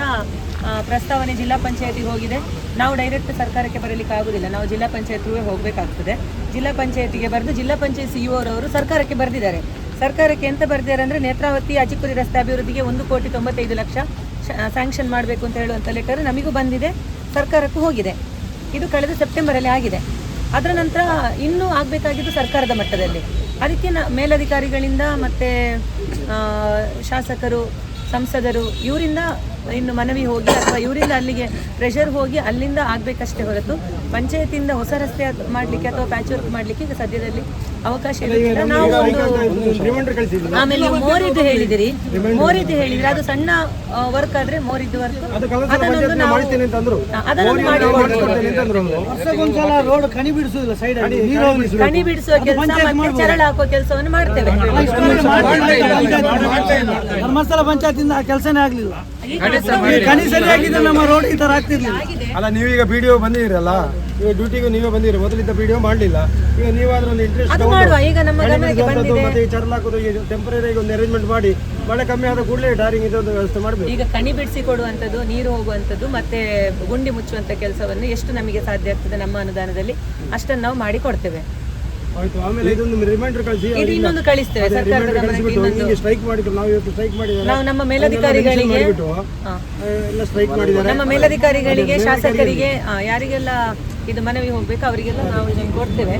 ಪ್ರಸ್ತಾವನೆ ಜಿಲ್ಲಾ ಪಂಚಾಯತಿಗೆ ಹೋಗಿದೆ. ನಾವು ಡೈರೆಕ್ಟ್ ಸರ್ಕಾರಕ್ಕೆ ಬರಲಿಕ್ಕೆ ಆಗುದಿಲ್ಲ, ನಾವು ಜಿಲ್ಲಾ ಪಂಚಾಯತ್ಗೆ ಹೋಗಬೇಕಾಗ್ತದೆ. ಜಿಲ್ಲಾ ಪಂಚಾಯತಿಗೆ ಬರೆದು ಜಿಲ್ಲಾ ಪಂಚಾಯತ್ ಸಿಇಒ ಅವರು ಸರ್ಕಾರಕ್ಕೆ ಬರೆದಿದ್ದಾರೆ. ಸರ್ಕಾರಕ್ಕೆ ಎಂತ ಬರೆದಿದ್ದಾರೆ ಅಂದರೆ ನೇತ್ರಾವತಿ ಅಜಿಕುರಿ ರಸ್ತೆ ಅಭಿವೃದ್ಧಿಗೆ 1,95,00,000 ಸ್ಯಾಂಕ್ಷನ್ ಮಾಡಬೇಕು ಅಂತ ಹೇಳುವಂಥ ಲೆಟರ್ ನಮಗೂ ಬಂದಿದೆ, ಸರ್ಕಾರಕ್ಕೂ ಹೋಗಿದೆ. ಇದು ಕಳೆದ ಸೆಪ್ಟೆಂಬರಲ್ಲಿ ಆಗಿದೆ. ಅದರ ನಂತರ ಇನ್ನೂ ಆಗಬೇಕಾಗಿದ್ದು ಸರ್ಕಾರದ ಮಟ್ಟದಲ್ಲಿ. ಅದಕ್ಕೆ ಮೇಲಧಿಕಾರಿಗಳಿಂದ ಮತ್ತು ಶಾಸಕರು, ಸಂಸದರು ಇವರಿಂದ ಇನ್ನು ಮನವಿ ಹೋಗಿ ಅಥವಾ ಇವರಿಂದ ಅಲ್ಲಿಗೆ ಪ್ರೆಷರ್ ಹೋಗಿ ಅಲ್ಲಿಂದ ಆಗಬೇಕಷ್ಟೇ ಹೊರತು ಪಂಚಾಯತಿಯಿಂದ ಹೊಸ ರಸ್ತೆ ಮಾಡಲಿಕ್ಕೆ ಅಥವಾ ಪ್ಯಾಚ್ ವರ್ಕ್ ಮಾಡಲಿಕ್ಕೆ ಈಗ ಸದ್ಯದಲ್ಲಿ ಅವಕಾಶ ಇರುವುದಿಲ್ಲ. ನಾವು ಆಮೇಲೆ ಮೋರಿದ್ದು ಹೇಳಿದಿರಿ, ಅದು ಸಣ್ಣ ವರ್ಕ್ ಆದ್ರೆ ಮೋರಿದ್ದು ವರ್ಕ್ ಅದನ್ನೊಂದು ನಾವು ಅದನ್ನೊಂದು ಕಣಿ ಬಿಡಿಸುವ ಕೆಲಸ ಮತ್ತೆ ಚರಳ ಹಾಕುವ ಕೆಲಸವನ್ನು ಮಾಡ್ತೇವೆ. ಧರ್ಮಸ್ಥಳ ಪಂಚಾಯತಿಂದ ಆ ಕೆಲಸನೇ ಆಗ್ಲಿಲ್ಲ. ಕಣಿ ಸರಿಯಾಗಿದ್ರೆ ನಮ್ಮ ರೋಡ್ ಈ ತರ ಆಗ್ತಿರ್ಲಿಲ್ಲ. ಅಲ್ಲ, ನೀವೀಗ ವಿಡಿಯೋ ಬಂದಿರಲ್ಲ, ಈಗ ಡ್ಯೂಟಿಗೂ ನೀವೇ ಬಂದಿರಿ, ಮೊದಲಿದ್ದ ವಿಡಿಯೋ ಮಾಡಲಿಲ್ಲ. ಈಗ ನೀವಾದ್ರೂ ಒಂದು ಇಂಟ್ರೆಸ್ಟ್ ಮತ್ತೆ ಚರ್ಲ ಹಾಕೋದು ಟೆಂಪರರಿ ಒಂದು ಅರೇಂಜ್ಮೆಂಟ್ ಮಾಡಿ ಮಳೆ ಕಮ್ಮಿ ಆದ ಕೂಡಲೇ ಟಾರಿಂಗ್ ಇದೊಂದು ವ್ಯವಸ್ಥೆ ಮಾಡಬೇಕು. ಈಗ ಕಣಿ ಬಿಡಿಸಿ ಕೊಡುವಂಥದ್ದು, ನೀರು ಹೋಗುವಂಥದ್ದು ಮತ್ತೆ ಗುಂಡಿ ಮುಚ್ಚುವಂತ ಕೆಲಸವನ್ನು ಎಷ್ಟು ನಮಗೆ ಸಾಧ್ಯ ಆಗ್ತದೆ ನಮ್ಮ ಅನುದಾನದಲ್ಲಿ ಅಷ್ಟನ್ನು ನಾವು ಮಾಡಿ ಕೊಡ್ತೇವೆ. ಆಮೇಲೆ ಇದೊಂದು ರಿಮೈಂಡರ್ ಕಳಿಸಿ, ಇದು ಇನ್ನೊಂದು ಕಳಿಸ್ತೇವೆ ಸರ್ಕಾರದ ಗಮನಕ್ಕೆ. ಇನ್ನೊಂದು ಸ್ಟ್ರೈಕ್ ಮಾಡಿದ್ರು, ನಾವು ಇವತ್ತು ಸ್ಟ್ರೈಕ್ ಮಾಡಿದ್ದಾರೆ. ನಾವು ನಮ್ಮ ಮೇಲಧಿಕಾರಿಗಳಿಗೆ ಸ್ಟ್ರೈಕ್ ಮಾಡಿದ್ದಾರೆ, ನಮ್ಮ ಮೇಲಧಿಕಾರಿಗಳಿಗೆ, ಶಾಸಕರಿಗೆ, ಯಾರಿಗೆಲ್ಲ ಇದು ಮನವಿ ಹೋಗ್ಬೇಕು ಅವರಿಗೆಲ್ಲ ನಾವು ಇದನ್ನು ಕೊಡ್ತೇವೆ.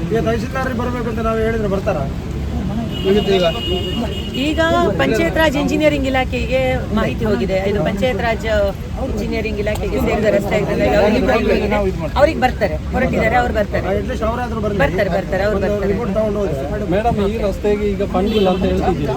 ಈಗ ತಹಸೀಲ್ದಾರ್ ಬರಬೇಕು ಅಂತ ನಾವು ಹೇಳಿದ್ರೆ ಬರ್ತಾರಾ? ಈಗ ಪಂಚಾಯತ್ ರಾಜ್ ಇಂಜಿನಿಯರಿಂಗ್ ಇಲಾಖೆಗೆ ಮಾಹಿತಿ ಹೋಗಿದೆ. ಇದು ಪಂಚಾಯತ್ ರಾಜ್ ಇಂಜಿನಿಯರಿಂಗ್ ಇಲಾಖೆಗೆ ಸೇರಿದ ರಸ್ತೆ ಅವ್ರಿಗೆ ಬರ್ತಾರೆ, ಹೊರಟಿದ್ದಾರೆ, ಅವ್ರು ಬರ್ತಾರೆ. ಮೇಡಮ್, ಈ ರಸ್ತೆಗೆ ಈಗ ಫಂಡ್ ಇಲ್ಲ ಅಂತ ಹೇಳ್ತಿದ್ದೀರಿ.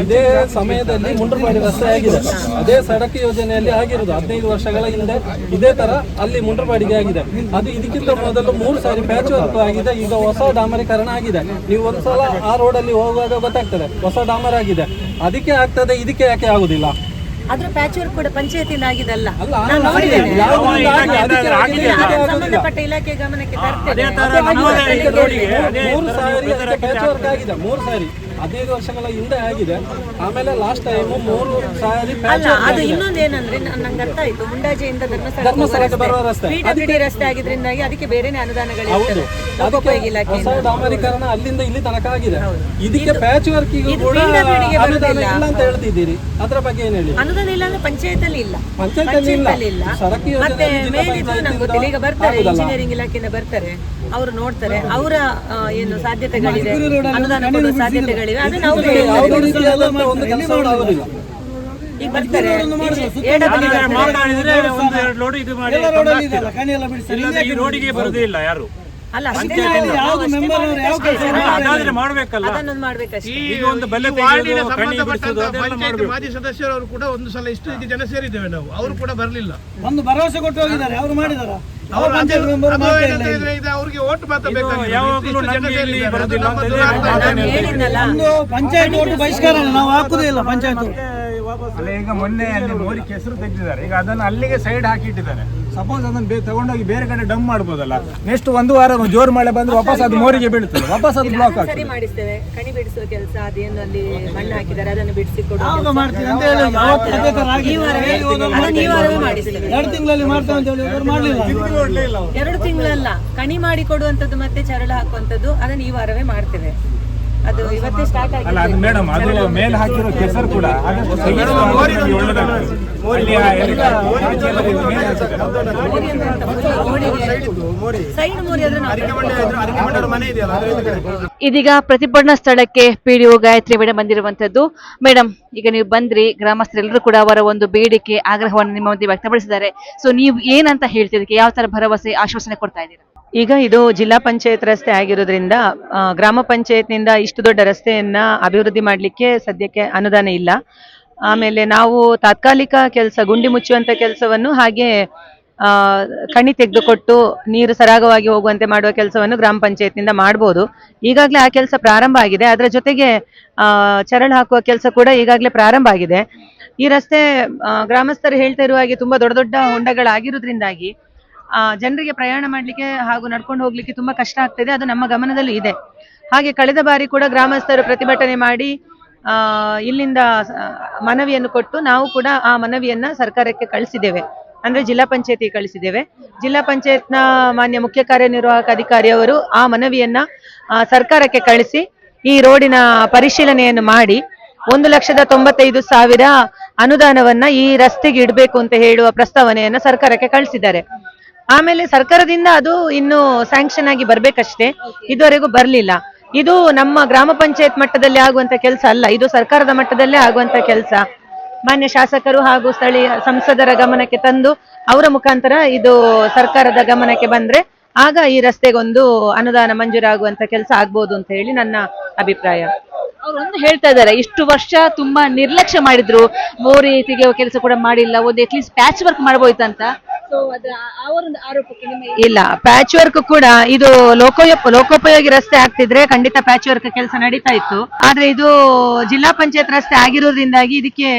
ಇದೇ ಸಮಯದಲ್ಲಿ ಮುಂಡ್ರಪಾಡಿ ರಸ್ತೆ ಆಗಿದೆ, ಅದೇ ಸಡಕ್ ಯೋಜನೆಯಲ್ಲಿ ಆಗಿರೋದು 15 ವರ್ಷಗಳ ಹಿಂದೆ ಇದೇ ತರ ಅಲ್ಲಿ ಮುಂಡ್ರಪಾಡಿಗೆ ಆಗಿದೆ. ಅದು ಇದಕ್ಕಿಂತ ಮೊದಲು 3 ಸಾರಿ ಪ್ಯಾಚ್ ವರ್ಕ್ ಆಗಿದೆ. ಈಗ ಹೊಸ ಡಾಮರೀಕರಣ ಆಗಿದೆ. ನೀವು ಒಂದ್ಸಲ ಆ ರೋಡಲ್ಲಿ ಹೋಗುವಾಗ ಗೊತ್ತಾಗ್ತದೆ ಹೊಸ ಡಾಮರ್ ಆಗಿದೆ. ಅದಕ್ಕೆ ಆಗ್ತದೆ, ಇದಕ್ಕೆ ಯಾಕೆ ಆಗುದಿಲ್ಲ? ಅದ್ರ ಪ್ಯಾಚ್ ವರ್ಕ್ ಕೂಡ ಪಂಚಾಯತಿಂದ ಆಗಿದಲ್ಲ, ಸಂಬಂಧಪಟ್ಟ ಇಲಾಖೆ ಗಮನಕ್ಕೆ ತರ್ತೇವೆ. 3 ಸಾರಿ 15 ವರ್ಷಗಳ ಹಿಂದೆ ಆಗಿದೆ. ಆಮೇಲೆ ಲಾಸ್ಟ್ ಟೈಮ್ 3 ಸಾರಿ ಅಲ್ಲ, ಅದು ಇನ್ನೊಂದೇನಂದ್ರೆ ನಂಗೆ ಅರ್ಥ ಆಯ್ತು. ಮುಂಡಾಜೆಯಿಂದ ಧರ್ಮಸ್ಥಳಕ್ಕೆ ಬರುವ ರಸ್ತೆ PWD ರಸ್ತೆ ಆಗಿದ್ರಿಂದಾಗಿ ಅದಕ್ಕೆ ಬೇರೆನೆ ಅನುದಾನಗಳು ಇಲಾಖೆ ಹೊಸ ಡಾಮರೀಕರಣ ಅಲ್ಲಿಂದ ಇಲ್ಲಿ ತನಕ ಆಗಿದೆ. ಇದಕ್ಕೆ ಪ್ಯಾಚ್ ವರ್ಕ್ ಅಂತ ಹೇಳ್ತಿದ್ದೀರಿ, ಅದ್ರ ಬಗ್ಗೆ ಏನ್ ಹೇಳಿ? ಅನುದಾನ ಇಲ್ಲ ಅಂದ್ರೆ ಪಂಚಾಯತಲ್ಲಿ ಇಲ್ಲ, ಪಂಚಾಯತಲ್ಲಿ ಇಲ್ಲ. ಮತ್ತೆ ಮೇಲಿದ್ದು ನಂಗೆ ಗೊತ್ತಿಲ್ಲ. ಈಗ ಬರ್ತಾರೆ ಇಂಜಿನಿಯರಿಂಗ್ ಇಲಾಖೆಯಿಂದ ಬರ್ತಾರೆ, ಅವರು ನೋಡ್ತಾರೆ, ಅವರ ಏನು ಸಾಧ್ಯತೆಗಳಿದೆ, ಅನುದಾನ ಕೊಡುವ ಸಾಧ್ಯತೆಗಳಿವೆ, ಅದನ್ನ ಅವರು ಈಗ ಬರ್ತಾರೆ. ಅಲ್ಲ, ಅದನ್ನೊಂದು ಮಾಡ್ಬೇಕಷ್ಟೇ. ಮಾಜಿ ಸದಸ್ಯರವರು ಕೂಡ ಒಂದು ಸಲ ಇಷ್ಟು ಜನ ಸೇರಿದ್ದೇವೆ ನಾವು, ಅವರು ಕೂಡ ಬರಲಿಲ್ಲ. ಒಂದು ಭರವಸೆ ಕೊಟ್ಟು ಹೋಗಿದ್ದಾರೆ, ಅವರು ಮಾಡಿದಾರ. ಅವ್ರಿಗೆ ಓಟ್ ಮಾತ್ರ ಪಂಚಾಯತ್ ಓಟ್ ಬಹಿಷ್ಕಾರ ನಾವು ಹಾಕುದೇ ಇಲ್ಲ. ಪಂಚಾಯತ್ ಈಗ ಮೊನ್ನೆ ಅಲ್ಲಿ ಮೋರಿ ಕೆಸರು ತೆಗೆದಿದ್ದಾರೆ, ಈಗ ಅದನ್ನು ಅಲ್ಲಿಗೆ ಸೈಡ್ ಹಾಕಿಟ್ಟಿದ್ದಾರೆ. ಸಪೋಸ್ ಅದನ್ನು ತಗೊಂಡೋಗಿ ಬೇರೆ ಕಡೆ ಡಂಪ್ ಮಾಡ್ಬೋದಲ್ಲ. ನೆಕ್ಸ್ಟ್ 1 ವಾರ ಜೋರು ಮಳೆ ಬಂದ್ರೆ ವಾಪಸ್ ಅದು ಮೋರಿಗೆ ಬೀಳ್ತದೆ, ವಾಪಸ್ ಅದು ಬ್ಲಾಕ್ ಆಗ್ತದೆ. ಸರಿ ಮಾಡಿಸ್ತೇವೆ. ಕಣಿ ಬಿಡಿಸುವ ಕೆಲಸ ಅದೇನು ಅಲ್ಲಿ ಮಣ್ಣು ಹಾಕಿದ್ದಾರೆ ಅದನ್ನು ಬಿಡಿಸಿ ಕೊಡುವ ಈ ವಾರವೇ ಮಾಡಿಸ್ತೇವೆ. 2 ತಿಂಗಳಲ್ಲಿ ಮಾಡ್ತೇವೆ ಅಂತ ಹೇಳಿ ಮಾಡಲಿಲ್ಲ. 2 ತಿಂಗಳಲ್ಲ, ಕಣಿ ಮಾಡಿ ಕೊಡುವಂಥದ್ದು ಮತ್ತೆ ಚರಳು ಹಾಕುವಂಥದ್ದು ಅದನ್ನು ಈ ವಾರವೇ ಮಾಡ್ತೇವೆ. ಅದು ಇವತ್ತೇ ಸ್ಟಾರ್ಟ್ ಅಲ್ಲ ಅದು ಮೇಡಮ್ ಅದು ಮೇಲೆ ಹಾಕಿರೋ ಕೆಸರು ಕೂಡ ಆದಷ್ಟು ತೆಗೆದು ಹಾಕಿದ್ರೆ ಒಳ್ಳೆದಾಗ್ತದೆ. ಅಲ್ಲಿ ಆ ಎಲ್ಲ ರಾಜ್ಯದಲ್ಲಿ ಮೇಲೆ ಹಾಕಿದ್ದಾರೆ. ಸೈಡ್ ಮೋರಿ ಆದ್ರೆ ಇದೀಗ ಪ್ರತಿಭಟನಾ ಸ್ಥಳಕ್ಕೆ ಪಿಡಿಒ ಗಾಯತ್ರಿ ಮೇಡಮ್ ಬಂದಿರುವಂತದ್ದು. ಮೇಡಮ್, ಈಗ ನೀವು ಬಂದ್ರಿ, ಗ್ರಾಮಸ್ಥರೆಲ್ಲರೂ ಕೂಡ ಅವರ ಒಂದು ಬೇಡಿಕೆ ಆಗ್ರಹವನ್ನು ನಿಮ್ಮ ಮಧ್ಯೆ ವ್ಯಕ್ತಪಡಿಸಿದ್ದಾರೆ. ಸೊ ನೀವು ಏನಂತ ಹೇಳ್ತಿದ್ದಕ್ಕೆ ಯಾವ ತರ ಭರವಸೆ ಆಶ್ವಾಸನೆ ಕೊಡ್ತಾ ಇದ್ದೀರಾ? ಈಗ ಇದು ಜಿಲ್ಲಾ ಪಂಚಾಯತ್ ರಸ್ತೆ ಆಗಿರೋದ್ರಿಂದ ಗ್ರಾಮ ಪಂಚಾಯತ್ನಿಂದ ಇಷ್ಟು ದೊಡ್ಡ ರಸ್ತೆಯನ್ನ ಅಭಿವೃದ್ಧಿ ಮಾಡಲಿಕ್ಕೆ ಸದ್ಯಕ್ಕೆ ಅನುದಾನ ಇಲ್ಲ. ಆಮೇಲೆ ನಾವು ತಾತ್ಕಾಲಿಕ ಕೆಲಸ, ಗುಂಡಿ ಮುಚ್ಚುವಂತ ಕೆಲಸವನ್ನು ಹಾಗೆ ಕಣಿ ತೆಗೆದುಕೊಟ್ಟು ನೀರು ಸರಾಗವಾಗಿ ಹೋಗುವಂತೆ ಮಾಡುವ ಕೆಲಸವನ್ನು ಗ್ರಾಮ ಪಂಚಾಯತ್ನಿಂದ ಮಾಡ್ಬೋದು. ಈಗಾಗಲೇ ಆ ಕೆಲಸ ಪ್ರಾರಂಭ ಆಗಿದೆ. ಅದರ ಜೊತೆಗೆ ಚರಳು ಹಾಕುವ ಕೆಲಸ ಕೂಡ ಈಗಾಗಲೇ ಪ್ರಾರಂಭ ಆಗಿದೆ. ಈ ರಸ್ತೆ ಗ್ರಾಮಸ್ಥರು ಹೇಳ್ತಾ ಇರುವ ಹಾಗೆ ತುಂಬಾ ದೊಡ್ಡ ದೊಡ್ಡ ಹೊಂಡಗಳಾಗಿರೋದ್ರಿಂದಾಗಿ ಜನರಿಗೆ ಪ್ರಯಾಣ ಮಾಡಲಿಕ್ಕೆ ಹಾಗೂ ನಡ್ಕೊಂಡು ಹೋಗ್ಲಿಕ್ಕೆ ತುಂಬಾ ಕಷ್ಟ ಆಗ್ತಿದೆ. ಅದು ನಮ್ಮ ಗಮನದಲ್ಲೂ ಇದೆ. ಹಾಗೆ ಕಳೆದ ಬಾರಿ ಕೂಡ ಗ್ರಾಮಸ್ಥರು ಪ್ರತಿಭಟನೆ ಮಾಡಿ ಇಲ್ಲಿಂದ ಮನವಿಯನ್ನು ಕೊಟ್ಟು ನಾವು ಕೂಡ ಆ ಮನವಿಯನ್ನ ಸರ್ಕಾರಕ್ಕೆ ಕಳಿಸಿದ್ದೇವೆ. ಅಂದ್ರೆ ಜಿಲ್ಲಾ ಪಂಚಾಯತಿಗೆ ಕಳಿಸಿದ್ದೇವೆ. ಜಿಲ್ಲಾ ಪಂಚಾಯತ್ನ ಮಾನ್ಯ ಮುಖ್ಯ ಕಾರ್ಯನಿರ್ವಾಹಕ ಅಧಿಕಾರಿಯವರು ಆ ಮನವಿಯನ್ನ ಸರ್ಕಾರಕ್ಕೆ ಕಳಿಸಿ ಈ ರೋಡಿನ ಪರಿಶೀಲನೆಯನ್ನು ಮಾಡಿ 1,95,000 ಅನುದಾನವನ್ನ ಈ ರಸ್ತೆಗೆ ಇಡಬೇಕು ಅಂತ ಹೇಳುವ ಪ್ರಸ್ತಾವನೆಯನ್ನ ಸರ್ಕಾರಕ್ಕೆ ಕಳಿಸಿದ್ದಾರೆ. ಆಮೇಲೆ ಸರ್ಕಾರದಿಂದ ಅದು ಇನ್ನು ಸ್ಯಾಂಕ್ಷನ್ ಆಗಿ ಬರ್ಬೇಕಷ್ಟೇ, ಇದುವರೆಗೂ ಬರ್ಲಿಲ್ಲ. ಇದು ನಮ್ಮ ಗ್ರಾಮ ಪಂಚಾಯತ್ ಮಟ್ಟದಲ್ಲಿ ಆಗುವಂತ ಕೆಲಸ ಅಲ್ಲ, ಇದು ಸರ್ಕಾರದ ಮಟ್ಟದಲ್ಲೇ ಆಗುವಂತ ಕೆಲಸ. ಮಾನ್ಯ ಶಾಸಕರು ಹಾಗೂ ಸ್ಥಳೀಯ ಸಂಸದರ ಗಮನಕ್ಕೆ ತಂದು ಅವರ ಮುಖಾಂತರ ಇದು ಸರ್ಕಾರದ ಗಮನಕ್ಕೆ ಬಂದ್ರೆ ಆಗ ಈ ರಸ್ತೆಗೊಂದು ಅನುದಾನ ಮಂಜೂರಾಗುವಂತ ಕೆಲಸ ಆಗ್ಬೋದು ಅಂತ ಹೇಳಿ ನನ್ನ ಅಭಿಪ್ರಾಯ. ಅವ್ರು ಒಂದು ಹೇಳ್ತಾ ಇದ್ದಾರೆ, ಇಷ್ಟು ವರ್ಷ ತುಂಬಾ ನಿರ್ಲಕ್ಷ್ಯ ಮಾಡಿದ್ರು, ಮೋರಿ ತೆಗೆಯುವ ಕೆಲಸ ಕೂಡ ಮಾಡಿಲ್ಲ, ಒಂದು ಅಟ್ಲೀಸ್ಟ್ ಪ್ಯಾಚ್ ವರ್ಕ್ ಮಾಡಬಹುದಂತ. ಸೊ ಅವರೊಂದು ಆರೋಪಕ್ಕೆ ನಿಮ್ಮ ಇಲ್ಲ, ಪ್ಯಾಚ್ ವರ್ಕ್ ಕೂಡ ಇದು ಲೋಕೋಪಯೋಗಿ ರಸ್ತೆ ಆಗ್ತಿದ್ರೆ ಖಂಡಿತ ಪ್ಯಾಚ್ ವರ್ಕ್ ಕೆಲಸ ನಡೀತಾ ಇತ್ತು. ಆದ್ರೆ ಇದು ಜಿಲ್ಲಾ ಪಂಚಾಯತ್ ರಸ್ತೆ ಆಗಿರೋದ್ರಿಂದಾಗಿ ಇದಕ್ಕೆ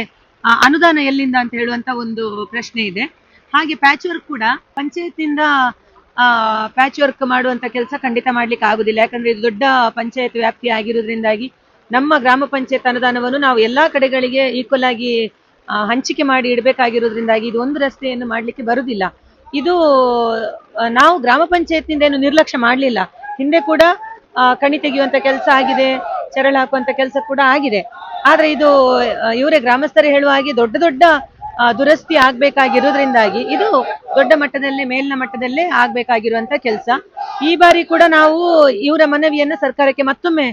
ಅನುದಾನ ಎಲ್ಲಿಂದ ಅಂತ ಹೇಳುವಂತ ಒಂದು ಪ್ರಶ್ನೆ ಇದೆ. ಹಾಗೆ ಪ್ಯಾಚ್ ವರ್ಕ್ ಕೂಡ ಪಂಚಾಯತ್ನಿಂದ ಪ್ಯಾಚ್ ವರ್ಕ್ ಮಾಡುವಂತ ಕೆಲಸ ಖಂಡಿತ ಮಾಡ್ಲಿಕ್ಕೆ ಆಗುದಿಲ್ಲ. ಯಾಕಂದ್ರೆ ಇದು ದೊಡ್ಡ ಪಂಚಾಯತ್ ವ್ಯಾಪ್ತಿ ಆಗಿರೋದ್ರಿಂದಾಗಿ ನಮ್ಮ ಗ್ರಾಮ ಪಂಚಾಯತ್ ಅನುದಾನವನ್ನು ನಾವು ಎಲ್ಲಾ ಕಡೆಗಳಿಗೆ ಈಕ್ವಲ್ ಆಗಿ ಹಂಚಿಕೆ ಮಾಡಿ ಇಡಬೇಕಾಗಿರೋದ್ರಿಂದಾಗಿ ಇದು ಒಂದು ರಸ್ತೆಯನ್ನು ಮಾಡ್ಲಿಕ್ಕೆ ಬರುದಿಲ್ಲ. ಇದು ನಾವು ಗ್ರಾಮ ಪಂಚಾಯತ್ನಿಂದ ಏನು ನಿರ್ಲಕ್ಷ್ಯ ಮಾಡ್ಲಿಲ್ಲ. ಹಿಂದೆ ಕೂಡ ಕಣಿ ತೆಗೆಯುವಂತ ಕೆಲಸ ಆಗಿದೆ, ಚರಳು ಹಾಕುವಂತ ಕೆಲಸ ಕೂಡ ಆಗಿದೆ. ಆದ್ರೆ ಇದು ಇವರೇ ಗ್ರಾಮಸ್ಥರೇ ಹೇಳುವ ಹಾಗೆ ದೊಡ್ಡ ದೊಡ್ಡ ದುರಸ್ತಿ ಆಗ್ಬೇಕಾಗಿರೋದ್ರಿಂದಾಗಿ ಇದು ದೊಡ್ಡ ಮಟ್ಟದಲ್ಲೇ, ಮೇಲಿನ ಮಟ್ಟದಲ್ಲೇ ಆಗ್ಬೇಕಾಗಿರುವಂತ ಕೆಲಸ. ಈ ಬಾರಿ ಕೂಡ ನಾವು ಇವರ ಮನವಿಯನ್ನ ಸರ್ಕಾರಕ್ಕೆ ಮತ್ತೊಮ್ಮೆ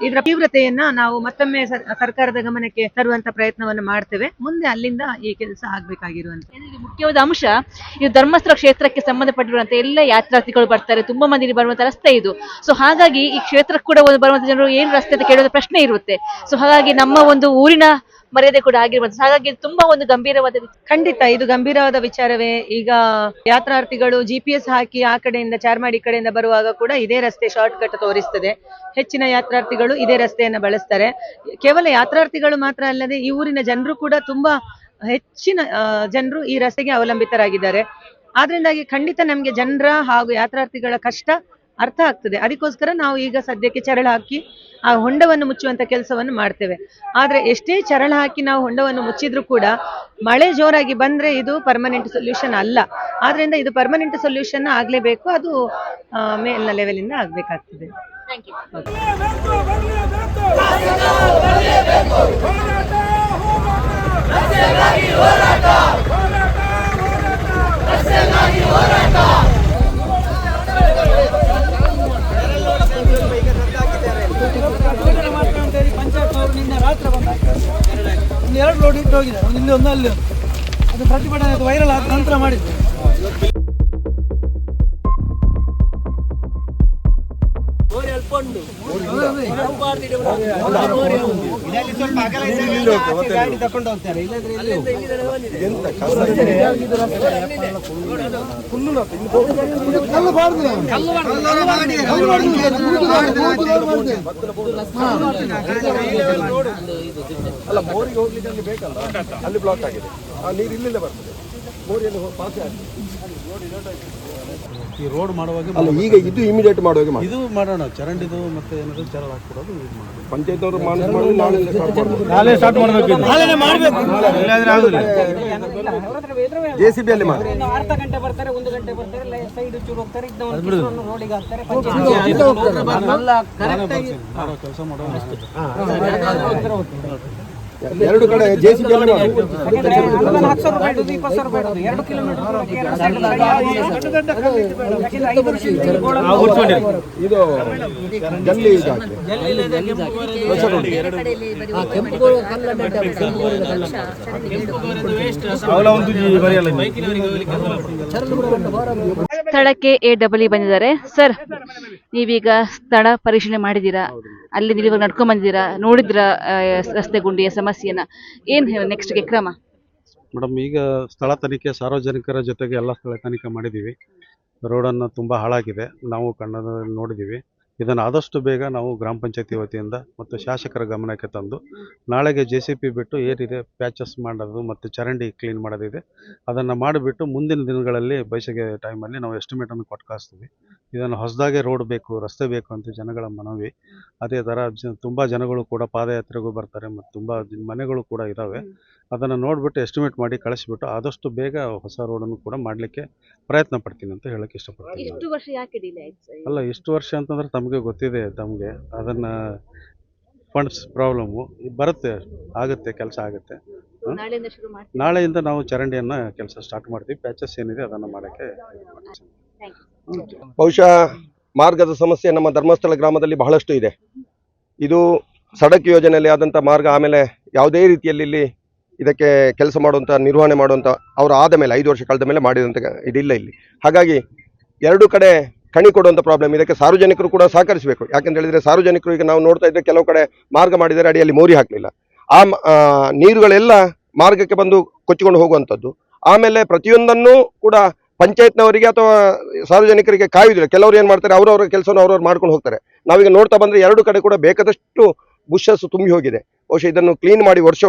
ಇದರ ತೀವ್ರತೆಯನ್ನ ನಾವು ಮತ್ತೊಮ್ಮೆ ಸರ್ಕಾರದ ಗಮನಕ್ಕೆ ತರುವಂತ ಪ್ರಯತ್ನವನ್ನು ಮಾಡ್ತೇವೆ. ಮುಂದೆ ಅಲ್ಲಿಂದ ಈ ಕೆಲಸ ಆಗ್ಬೇಕಾಗಿರುವಂತ ಮುಖ್ಯವಾದ ಅಂಶ, ಇದು ಧರ್ಮಸ್ಥಳ ಕ್ಷೇತ್ರಕ್ಕೆ ಸಂಬಂಧಪಟ್ಟಿರುವಂತ ಎಲ್ಲ ಯಾತ್ರಾರ್ಥಿಗಳು ಬರ್ತಾರೆ, ತುಂಬಾ ಮಂದಿ ಬರುವಂತ ರಸ್ತೆ ಇದು. ಸೊ ಹಾಗಾಗಿ ಈ ಕ್ಷೇತ್ರಕ್ಕೆ ಕೂಡ ಬರುವಂತ ಜನರು ಏನ್ ರಸ್ತೆ ಅಂತ ಕೇಳುವ ಪ್ರಶ್ನೆ ಇರುತ್ತೆ. ಸೊ ಹಾಗಾಗಿ ನಮ್ಮ ಒಂದು ಊರಿನ ಮರ್ಯಾದೆ ಕೂಡ ಆಗಿರುವಂತ, ಹಾಗಾಗಿ ತುಂಬಾ ಒಂದು ಗಂಭೀರವಾದ ಖಂಡಿತ ಇದು ಗಂಭೀರವಾದ ವಿಚಾರವೇ. ಈಗ ಯಾತ್ರಾರ್ಥಿಗಳು GPS ಹಾಕಿ ಆ ಕಡೆಯಿಂದ ಚಾರ್ಮಾಡಿ ಕಡೆಯಿಂದ ಬರುವಾಗ ಕೂಡ ಇದೇ ರಸ್ತೆ ಶಾರ್ಟ್ ಕಟ್ ತೋರಿಸ್ತದೆ. ಹೆಚ್ಚಿನ ಯಾತ್ರಾರ್ಥಿಗಳು ಇದೇ ರಸ್ತೆಯನ್ನ ಬಳಸ್ತಾರೆ. ಕೇವಲ ಯಾತ್ರಾರ್ಥಿಗಳು ಮಾತ್ರ ಅಲ್ಲದೆ ಈ ಊರಿನ ಜನರು ಕೂಡ ತುಂಬಾ ಹೆಚ್ಚಿನ ಜನರು ಈ ರಸ್ತೆಗೆ ಅವಲಂಬಿತರಾಗಿದ್ದಾರೆ. ಆದ್ರಿಂದಾಗಿ ಖಂಡಿತ ನಮ್ಗೆ ಜನರ ಹಾಗೂ ಯಾತ್ರಾರ್ಥಿಗಳ ಕಷ್ಟ ಅರ್ಥ ಆಗ್ತದೆ. ಅದಕ್ಕೋಸ್ಕರ ನಾವು ಈಗ ಸದ್ಯಕ್ಕೆ ಚರಳು ಹಾಕಿ ಆ ಹೊಂಡವನ್ನು ಮುಚ್ಚುವಂತ ಕೆಲಸವನ್ನು ಮಾಡ್ತೇವೆ. ಆದ್ರೆ ಎಷ್ಟೇ ಚರಳು ಹಾಕಿ ನಾವು ಹೊಂಡವನ್ನು ಮುಚ್ಚಿದ್ರು ಕೂಡ ಮಳೆ ಜೋರಾಗಿ ಬಂದ್ರೆ ಇದು ಪರ್ಮನೆಂಟ್ ಸೊಲ್ಯೂಷನ್ ಅಲ್ಲ. ಆದ್ರಿಂದ ಇದು ಪರ್ಮನೆಂಟ್ ಸೊಲ್ಯೂಷನ್ ಆಗ್ಲೇಬೇಕು. ಅದು ಮೇಲಿನ ಲೆವೆಲಿಂದ ಆಗ್ಬೇಕಾಗ್ತದೆ. ಎರಡು ರೋಡ್ ಇಟ್ಟು ಹೋಗಿದ್ದಾರೆ, ಒಂದು ಇಲ್ಲಿ ಒಂದು ಅಲ್ಲಿ ಒಂದು. ಅದು ಪ್ರತಿಭಟನೆ ವೈರಲ್ ಆದ ನಂತರ ಮಾಡಿದ್ರು. ಗಾಡಿ ತಕೊಂಡು ಹೋಗ್ತಾರೆ. ಅಲ್ಲ, ಮೋರಿಗೆ ಹೋಗ್ಲಿಕ್ಕೆ ಅಲ್ಲಿ ಬೇಕಲ್ಲ, ಅಲ್ಲಿ ಬ್ಲಾಕ್ ಆಗಿದೆ. ಆ ನೀರು ಇಲ್ಲಿಂದ ಬರ್ತದೆ, ಮೋರಿಯಲ್ಲಿ ಪಾಸ್ ಆಗ್ತದೆ. ಈ ರೋಡ್ ಮಾಡುವಾಗ ಅಲ್ಲ ಈಗ ಇದು ಇಮಿಡಿಯೇಟ್ ಮಾಡುವಾಗ ಇದು ಮಾಡೋಣ, ಚರಂಡಿದು ಮತ್ತೆ ಏನಾದ್ರು ಚರಳ ಹಾಕ್ಕೊಡೋದು ಇದು ಮಾಡೋದು. ಪಂಚಾಯತ್ ಅವರು ಮಾಡಿ ನಾಳೆ ಸ್ಟಾರ್ಟ್ ಮಾಡಬೇಕು. JCB ಅಲ್ಲಿ ಮಾಡಿ ಅರ್ಧ ಗಂಟೆ ಬರ್ತಾರೆ, 1 ಗಂಟೆ ಬರ್ತಾರೆ, ಸೈಡ್ ಚೂರು ಹೋಗ್ತಾರೆ, ರೋಡಿಗೆ ಹಾಕ್ತಾರೆ. ಮಾಡೋ ಕೆಲಸ ಮಾಡೋಣ. ಎರಡು ಕಡೆ JCB ಅಲ್ಲಿ ಮಾಡಿ 2 ಕಿಲೋಮೀಟರ್ ಇದು ಜಲ್ಲಿ ಸ್ಥಳಕ್ಕೆ AEE ಬಂದಿದ್ದಾರೆ. ಸರ್, ನೀವೀಗ ಸ್ಥಳ ಪರಿಶೀಲನೆ ಮಾಡಿದ್ದೀರಾ, ಅಲ್ಲಿ ನೀವು ನಡ್ಕೊಂಡ್ ಬಂದಿದ್ದೀರಾ, ನೋಡಿದ್ರ ರಸ್ತೆ ಗುಂಡಿಯ ಸಮಸ್ಯೆನ, ಏನ್ ನೆಕ್ಸ್ಟ್ಗೆ ಕ್ರಮ? ಮೇಡಮ್, ಈಗ ಸ್ಥಳ ತನಿಖೆ ಸಾರ್ವಜನಿಕರ ಜೊತೆಗೆ ಎಲ್ಲ ಸ್ಥಳ ತನಿಖೆ ಮಾಡಿದ್ದೀವಿ. ರೋಡನ್ನು ತುಂಬ ಹಾಳಾಗಿದೆ, ನಾವು ಕಣ್ಣಲ್ಲಿ ನೋಡಿದ್ದೀವಿ. ಇದನ್ನು ಆದಷ್ಟು ಬೇಗ ನಾವು ಗ್ರಾಮ ಪಂಚಾಯತಿ ವತಿಯಿಂದ ಮತ್ತು ಶಾಸಕರ ಗಮನಕ್ಕೆ ತಂದು ನಾಳೆಗೆ JCB ಬಿಟ್ಟು ಏನಿದೆ ಪ್ಯಾಚಸ್ ಮಾಡೋದು ಮತ್ತು ಚರಂಡಿ ಕ್ಲೀನ್ ಮಾಡೋದಿದೆ ಅದನ್ನು ಮಾಡಿಬಿಟ್ಟು ಮುಂದಿನ ದಿನಗಳಲ್ಲಿ ಬೇಸಿಗೆ ಟೈಮಲ್ಲಿ ನಾವು ಎಸ್ಟಿಮೇಟನ್ನು ಕೊಟ್ಟು ಕಳಿಸ್ತೀವಿ. ಇದನ್ನು ಹೊಸದಾಗೆ ರೋಡ್ ಬೇಕು, ರಸ್ತೆ ಬೇಕು ಅಂತ ಜನಗಳ ಮನವಿ. ಅದೇ ಥರ ತುಂಬ ಜನಗಳು ಕೂಡ ಪಾದಯಾತ್ರೆಗೂ ಬರ್ತಾರೆ ಮತ್ತು ತುಂಬ ಮನೆಗಳು ಕೂಡ ಇದ್ದಾವೆ. ಅದನ್ನು ನೋಡಿಬಿಟ್ಟು ಎಸ್ಟಿಮೇಟ್ ಮಾಡಿ ಕಳಿಸ್ಬಿಟ್ಟು ಆದಷ್ಟು ಬೇಗ ಹೊಸ ರೋಡನ್ನು ಕೂಡ ಮಾಡಲಿಕ್ಕೆ ಪ್ರಯತ್ನ ಪಡ್ತೀನಿ ಅಂತ ಹೇಳಕ್ಕೆ ಇಷ್ಟಪಡ್ತೀನಿ. ಇಷ್ಟು ವರ್ಷ ಯಾಕೆ ಡಿಲೇ ಆಯ್ತು ಸರ್? ಅಲ್ಲ, ಇಷ್ಟು ವರ್ಷ ಅಂತಂದ್ರೆ ತಮಗೆ ಗೊತ್ತಿದೆ, ತಮಗೆ ಅದನ್ನು ಫಂಡ್ಸ್ ಪ್ರಾಬ್ಲಮ್ಮು ಬರುತ್ತೆ, ಆಗುತ್ತೆ, ಕೆಲಸ ಆಗುತ್ತೆ. ನಾಳೆಯಿಂದ ಶುರು ಮಾಡಿ. ನಾಳೆಯಿಂದ ನಾವು ಚರಂಡಿಯನ್ನು ಕೆಲಸ ಸ್ಟಾರ್ಟ್ ಮಾಡ್ತೀವಿ. ಪ್ಯಾಚಸ್ ಏನಿದೆ ಅದನ್ನು ಮಾಡೋಕ್ಕೆ. ಬಹುಶಃ ಮಾರ್ಗದ ಸಮಸ್ಯೆ ನಮ್ಮ ಧರ್ಮಸ್ಥಳ ಗ್ರಾಮದಲ್ಲಿ ಬಹಳಷ್ಟು ಇದೆ. ಇದು ಸಡಕ್ ಯೋಜನೆಯಲ್ಲಿ ಆದಂಥ ಮಾರ್ಗ. ಆಮೇಲೆ ಯಾವುದೇ ರೀತಿಯಲ್ಲಿ ಇಲ್ಲಿ ಇದಕ್ಕೆ ಕೆಲಸ ಮಾಡುವಂಥ ನಿರ್ವಹಣೆ ಮಾಡುವಂಥ ಅವರು ಆದ ಮೇಲೆ 5 ವರ್ಷ ಕಳೆದ ಮೇಲೆ ಮಾಡಿದಂಥ ಇದಿಲ್ಲ ಇಲ್ಲಿ. ಹಾಗಾಗಿ ಎರಡು ಕಡೆ ಕಣಿ ಕೊಡುವಂಥ ಪ್ರಾಬ್ಲಮ್. ಇದಕ್ಕೆ ಸಾರ್ವಜನಿಕರು ಕೂಡ ಸಹಕರಿಸಬೇಕು. ಯಾಕೆಂತ ಹೇಳಿದರೆ ಸಾರ್ವಜನಿಕರು ಈಗ ನಾವು ನೋಡ್ತಾ ಇದ್ದರೆ ಕೆಲವು ಕಡೆ ಮಾರ್ಗ ಮಾಡಿದರೆ ಅಡಿಯಲ್ಲಿ ಮೋರಿ ಹಾಕಲಿಲ್ಲ. ಆ ನೀರುಗಳೆಲ್ಲ ಮಾರ್ಗಕ್ಕೆ ಬಂದು ಕೊಚ್ಚಿಕೊಂಡು ಹೋಗುವಂಥದ್ದು. ಆಮೇಲೆ ಪ್ರತಿಯೊಂದನ್ನು ಕೂಡ ಪಂಚಾಯತ್ನವರಿಗೆ ಅಥವಾ ಸಾರ್ವಜನಿಕರಿಗೆ ಕಾಯುವುದಿಲ್ಲ. ಕೆಲವರು ಏನು ಮಾಡ್ತಾರೆ, ಅವರವರ ಕೆಲಸವನ್ನು ಅವರವ್ರು ಮಾಡ್ಕೊಂಡು ಹೋಗ್ತಾರೆ. ನಾವೀಗ ನೋಡ್ತಾ ಬಂದರೆ ಎರಡು ಕಡೆ ಕೂಡ ಬೇಕಾದಷ್ಟು ಬುಷಸ್ ತುಂಬಿ ಹೋಗಿದೆ. ಬಹುಶಃ ಇದನ್ನು ಕ್ಲೀನ್ ಮಾಡಿ ವರ್ಷ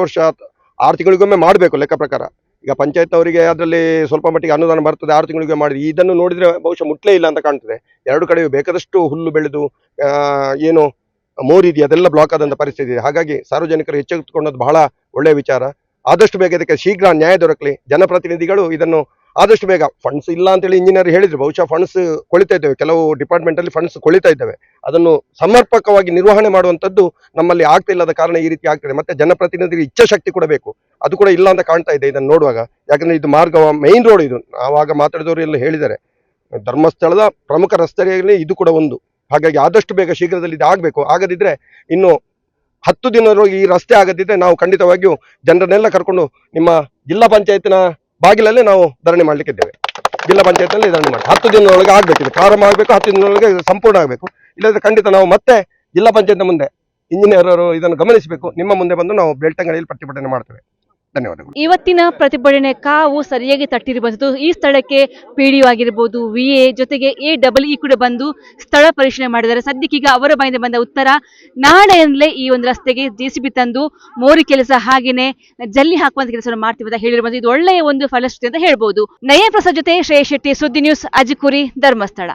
6 ತಿಂಗಳಿಗೊಮ್ಮೆ ಮಾಡಬೇಕು ಲೆಕ್ಕ ಪ್ರಕಾರ. ಈಗ ಪಂಚಾಯತ್ನವರಿಗೆ ಅದರಲ್ಲಿ ಸ್ವಲ್ಪ ಮಟ್ಟಿಗೆ ಅನುದಾನ ಬರ್ತದೆ, 6 ತಿಂಗಳಿಗೆ ಮಾಡಿದ್ರೆ ಇದನ್ನು ನೋಡಿದರೆ ಬಹುಶಃ ಮುಟ್ಲೇ ಇಲ್ಲ ಅಂತ ಕಾಣ್ತದೆ. ಎರಡು ಕಡೆ ಬೇಕಾದಷ್ಟು ಹುಲ್ಲು ಬೆಳೆದು ಏನು ಮೋರಿದೆಯಾ ಅದೆಲ್ಲ ಬ್ಲಾಕ್ ಆದಂಥ ಪರಿಸ್ಥಿತಿ ಇದೆ. ಹಾಗಾಗಿ ಸಾರ್ವಜನಿಕರು ಎಚ್ಚೆತ್ತುಕೊಂಡದ್ದು ಬಹಳ ಒಳ್ಳೆಯ ವಿಚಾರ. ಆದಷ್ಟು ಬೇಗ ಇದಕ್ಕೆ ಶೀಘ್ರ ನ್ಯಾಯ ದೊರಕಲಿ. ಜನಪ್ರತಿನಿಧಿಗಳು ಇದನ್ನು ಆದಷ್ಟು ಬೇಗ, ಫಂಡ್ಸ್ ಇಲ್ಲ ಅಂತೇಳಿ ಇಂಜಿನಿಯರ್ ಹೇಳಿದ್ರು, ಬಹುಶಃ ಫಂಡ್ಸ್ ಕೊಳಿತಾ ಇದ್ದೇವೆ, ಕೆಲವು ಡಿಪಾರ್ಟ್ಮೆಂಟಲ್ಲಿ ಫಂಡ್ಸ್ ಕೊಳಿತಾ ಇದ್ದಾವೆ. ಅದನ್ನು ಸಮರ್ಪಕವಾಗಿ ನಿರ್ವಹಣೆ ಮಾಡುವಂಥದ್ದು ನಮ್ಮಲ್ಲಿ ಆಗ್ತಾ ಇಲ್ಲದ ಕಾರಣ ಈ ರೀತಿ ಆಗ್ತದೆ. ಮತ್ತೆ ಜನಪ್ರತಿನಿಧಿಗೆ ಇಚ್ಛಾಶಕ್ತಿ ಕೂಡ ಬೇಕು, ಅದು ಕೂಡ ಇಲ್ಲ ಅಂತ ಕಾಣ್ತಾ ಇದೆ ಇದನ್ನು ನೋಡುವಾಗ. ಯಾಕಂದರೆ ಇದು ಮಾರ್ಗ ಮೇನ್ ರೋಡ್, ಇದು ಆವಾಗ ಮಾತಾಡಿದವರು ಎಲ್ಲ ಹೇಳಿದ್ದಾರೆ, ಧರ್ಮಸ್ಥಳದ ಪ್ರಮುಖ ರಸ್ತೆಯಲ್ಲಿ ಇದು ಕೂಡ ಒಂದು. ಹಾಗಾಗಿ ಆದಷ್ಟು ಬೇಗ ಶೀಘ್ರದಲ್ಲಿ ಇದು ಆಗಬೇಕು. ಆಗದಿದ್ದರೆ ಇನ್ನು 10 ದಿನವರೆಗೆ ಈ ರಸ್ತೆ ಆಗದಿದ್ದರೆ ನಾವು ಖಂಡಿತವಾಗಿಯೂ ಜನರನ್ನೆಲ್ಲ ಕರ್ಕೊಂಡು ನಿಮ್ಮ ಜಿಲ್ಲಾ ಪಂಚಾಯತ್ನ ಬಾಗಿಲಲ್ಲೇ ನಾವು ಧರಣಿ ಮಾಡಲಿಕ್ಕಿದ್ದೇವೆ. ಜಿಲ್ಲಾ ಪಂಚಾಯತ್ನಲ್ಲಿ ಧರಣಿ ಮಾಡಿ 10 ದಿನದೊಳಗೆ ಆಗಬೇಕು, ಇದು ಪ್ರಾರಂಭ ಆಗಬೇಕು, 10 ದಿನದೊಳಗೆ ಸಂಪೂರ್ಣ ಆಗಬೇಕು. ಇಲ್ಲದ್ರೆ ಖಂಡಿತ ನಾವು ಮತ್ತೆ ಜಿಲ್ಲಾ ಪಂಚಾಯತ್ನ ಮುಂದೆ ಇಂಜಿನಿಯರ್ ಅವರು ಇದನ್ನು ಗಮನಿಸಬೇಕು, ನಿಮ್ಮ ಮುಂದೆ ಬಂದು ನಾವು ಬೆಳ್ತಂಗಡಿಯಲ್ಲಿ ಪ್ರತಿಭಟನೆ ಮಾಡ್ತೇವೆ. ಧನ್ಯವಾದಗಳು. ಇವತ್ತಿನ ಪ್ರತಿಭಟನೆ ಕಾವು ಸರಿಯಾಗಿ ತಟ್ಟಿರುವಂಥದ್ದು. ಈ ಸ್ಥಳಕ್ಕೆ PDO ಆಗಿರ್ಬೋದು, VA ಜೊತೆಗೆ AEE ಕೂಡ ಬಂದು ಸ್ಥಳ ಪರಿಶೀಲನೆ ಮಾಡಿದ್ದಾರೆ. ಸದ್ಯಕ್ಕೀಗ ಅವರ ಬಾಯಿಂದ ಬಂದ ಉತ್ತರ, ನಾಳೆಯಿಂದಲೇ ಈ ಒಂದು ರಸ್ತೆಗೆ JCB ತಂದು ಮೋರಿ ಕೆಲಸ ಹಾಗೇನೆ ಜಲ್ಲಿ ಹಾಕುವಂತ ಕೆಲಸವನ್ನು ಮಾಡ್ತೀವಿ ಅಂತ ಹೇಳಿರುವಂಥದ್ದು. ಇದು ಒಳ್ಳೆಯ ಒಂದು ಫಲಶ್ರುತಿ ಅಂತ ಹೇಳ್ಬೋದು. ನಯನ ಪ್ರಸಾದ್ ಜೊತೆ ಶ್ರೇಯಸ್ ಶೆಟ್ಟಿ, ಸುದ್ದಿ ನ್ಯೂಸ್, ಅಜಿಕುರಿ, ಧರ್ಮಸ್ಥಳ.